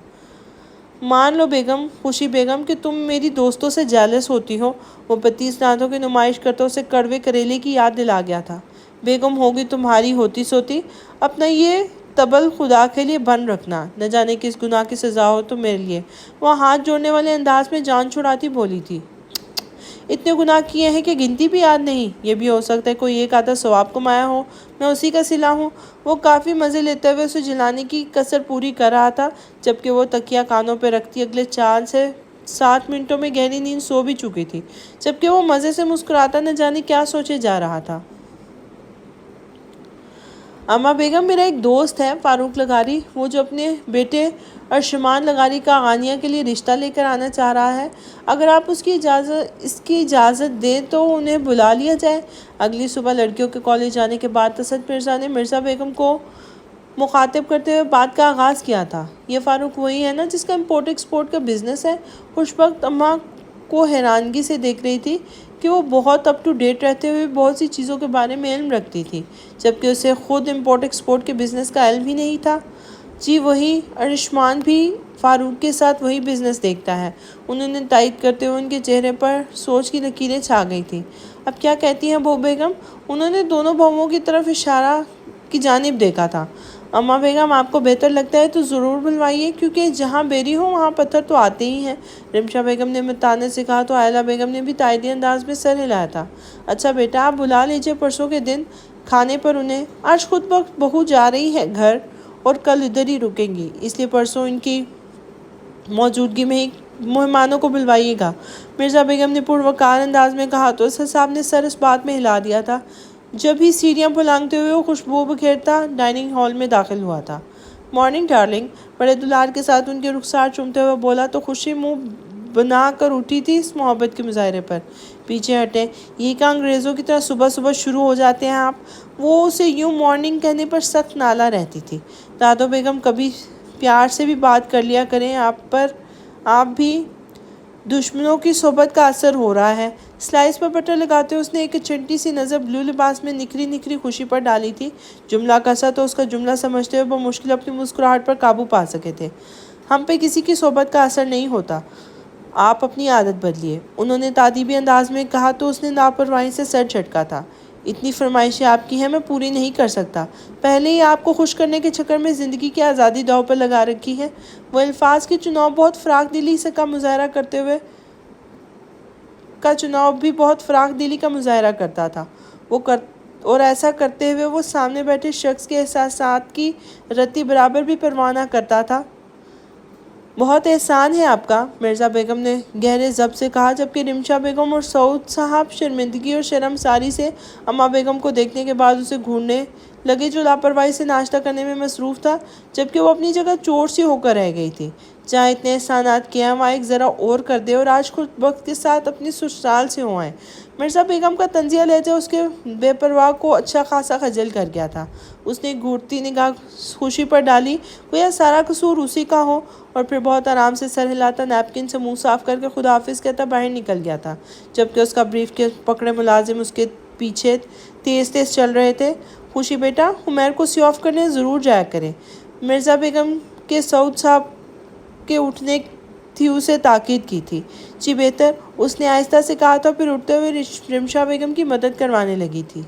مان لو بیگم، خوشی بیگم، کہ تم میری دوستوں سے جیلس ہوتی ہو۔ وہ 32 دانتوں کی نمائش کرتا اسے کڑوے کریلے کی یاد دلا گیا تھا۔ بیگم ہوگی تمہاری ہوتی سوتی، اپنا یہ طبل خدا کے لیے بند رکھنا، نہ جانے کس گناہ کی سزا ہو تو میرے لیے۔ وہ ہاتھ جوڑنے والے انداز میں جان چھڑاتی بولی تھی، اتنے گناہ کیے ہیں کہ گنتی بھی یاد نہیں۔ یہ بھی ہو سکتا ہے کوئی ایک آدھا ثواب کمایا ہو، میں اسی کا صلہ ہوں۔ وہ کافی مزے لیتے ہوئے اسے جلانے کی کسر پوری کر رہا تھا، جبکہ وہ تکیہ کانوں پہ رکھتی اگلے 4 سے 7 منٹوں میں گہری نیند سو بھی چکی تھی، جبکہ وہ مزے سے مسکراتا نہ جانے کیا سوچے جا رہا تھا۔ اما بیگم، میرا ایک دوست ہے فاروق لغاری، وہ جو اپنے بیٹے ارشمان لغاری کا غانیہ کے لیے رشتہ لے کر آنا چاہ رہا ہے، اگر آپ اس کی اجازت دیں تو انہیں بلا لیا جائے۔ اگلی صبح لڑکیوں کے کالج جانے کے بعد اسد مرزا نے مرزا بیگم کو مخاطب کرتے ہوئے بات کا آغاز کیا تھا، یہ فاروق وہی ہے نا جس کا امپورٹ ایکسپورٹ کا بزنس ہے؟ خوشبخت اماں کو حیرانگی سے دیکھ رہی تھی کہ وہ بہت اپ ٹو ڈیٹ رہتے ہوئے بہت سی چیزوں کے بارے میں علم رکھتی تھی، جبکہ اسے خود امپورٹ ایکسپورٹ کے بزنس کا علم ہی نہیں تھا۔ جی وہی، ارشمان بھی فاروق کے ساتھ وہی بزنس دیکھتا ہے، انہوں نے تائید کرتے ہوئے ان کے چہرے پر سوچ کی لکیریں چھا گئی تھیں۔ اب کیا کہتی ہیں بہو بیگم؟ انہوں نے دونوں بہوؤں کی طرف اشارہ کی جانب دیکھا تھا۔ اماں بیگم، آپ کو بہتر لگتا ہے تو ضرور بلوائیے، کیونکہ جہاں بیری ہو وہاں پتھر تو آتے ہی ہیں۔ رمشا بیگم نے متانے سے کہا تو آئلہ بیگم نے بھی تائیدی انداز میں سر ہلایا تھا۔ اچھا بیٹا، آپ بلا لیجئے پرسوں کے دن کھانے پر انہیں، آج خود بخت بہو جا رہی ہے گھر اور کل ادھر ہی رکیں گی، اس لیے پرسوں ان کی موجودگی میں ہی مہمانوں کو بلوائیے گا۔ مرزا بیگم نے پروقار انداز میں کہا تو اسد صاحب نے سر اس بات میں ہلا دیا تھا جب ہی سیڑھیاں پھلانگتے ہوئے وہ خوشبو بکھیرتا ڈائننگ ہال میں داخل ہوا تھا۔ مارننگ ڈارلنگ، بڑے دلار کے ساتھ ان کے رخسار چومتے ہوئے بولا تو خوشی منہ بنا کر اٹھی تھی اس محبت کے مظاہرے پر۔ پیچھے ہٹیں، یہ کہ انگریزوں کی طرح صبح صبح شروع ہو جاتے ہیں آپ؟ وہ اسے یوں مارننگ کہنے پر سخت نالہ رہتی تھی۔ دادو بیگم، کبھی پیار سے بھی بات کر لیا کریں، آپ بھی دشمنوں کی صحبت کا اثر ہو رہا ہے۔ سلائس پر بٹر لگاتے اس نے ایک چھنٹی سی نظر بلو لباس میں نکھری نکھری خوشی پر ڈالی تھی۔ جملہ کسا تو اس کا جملہ سمجھتے ہوئے بمشکل اپنی مسکراہٹ پر قابو پا سکے تھے۔ ہم پہ کسی کی صحبت کا اثر نہیں ہوتا، آپ اپنی عادت بدلیے، انہوں نے تادیبی انداز میں کہا تو اس نے لاپرواہی سے سر جھٹکا تھا۔ اتنی فرمائشیں آپ کی ہیں، میں پوری نہیں کر سکتا۔ پہلے ہی آپ کو خوش کرنے کے چکر میں زندگی کی آزادی داؤ پر لگا رکھی ہے۔ وہ الفاظ کی چناؤ بہت فراخ دلی کا مظاہرہ کرتا تھا، اور ایسا کرتے ہوئے وہ سامنے بیٹھے شخص کے احساسات کی رتی برابر بھی پرواہ نہ کرتا تھا۔ بہت احسان ہے آپ کا، مرزا بیگم نے گہرے ضبط سے کہا، جبکہ رمشا بیگم اور سعود صاحب شرمندگی اور شرمساری سے اماں بیگم کو دیکھنے کے بعد اسے گھورنے لگے جو لاپرواہی سے ناشتہ کرنے میں مصروف تھا، جبکہ وہ اپنی جگہ چور سی ہو کر رہ گئی تھی۔ جہاں اتنے احسانات کیے ہیں وہاں ایک ذرا اور کر دے اور آج خود وقت کے ساتھ اپنی سسرال سے ہو آئے۔ مرزا بیگم کا طنزیہ لہجہ اس کے بے پرواہ کو اچھا خاصا خجل کر گیا تھا۔ اس نے گھورتی نگاہ خوشی پر ڈالی، گویا سارا قصور اسی کا ہو، اور پھر بہت آرام سے سر ہلاتا نیپکن سے منہ صاف کر کے خدا حافظ کہتا باہر نکل گیا تھا، جبکہ اس کا بریف کیس پکڑے ملازم اس کے پیچھے تیز تیز چل رہے تھے۔ خوشی بیٹا، حمیر کو سی آف کرنے ضرور جایا کریں۔ مرزا بیگم کے سعود صاحب کے اٹھنے تھی اسے تاکید کی تھی۔ جی بہتر، اس نے آہستہ سے کہا تھا، پھر اٹھتے ہوئے رمشا بیگم کی مدد کروانے لگی تھی۔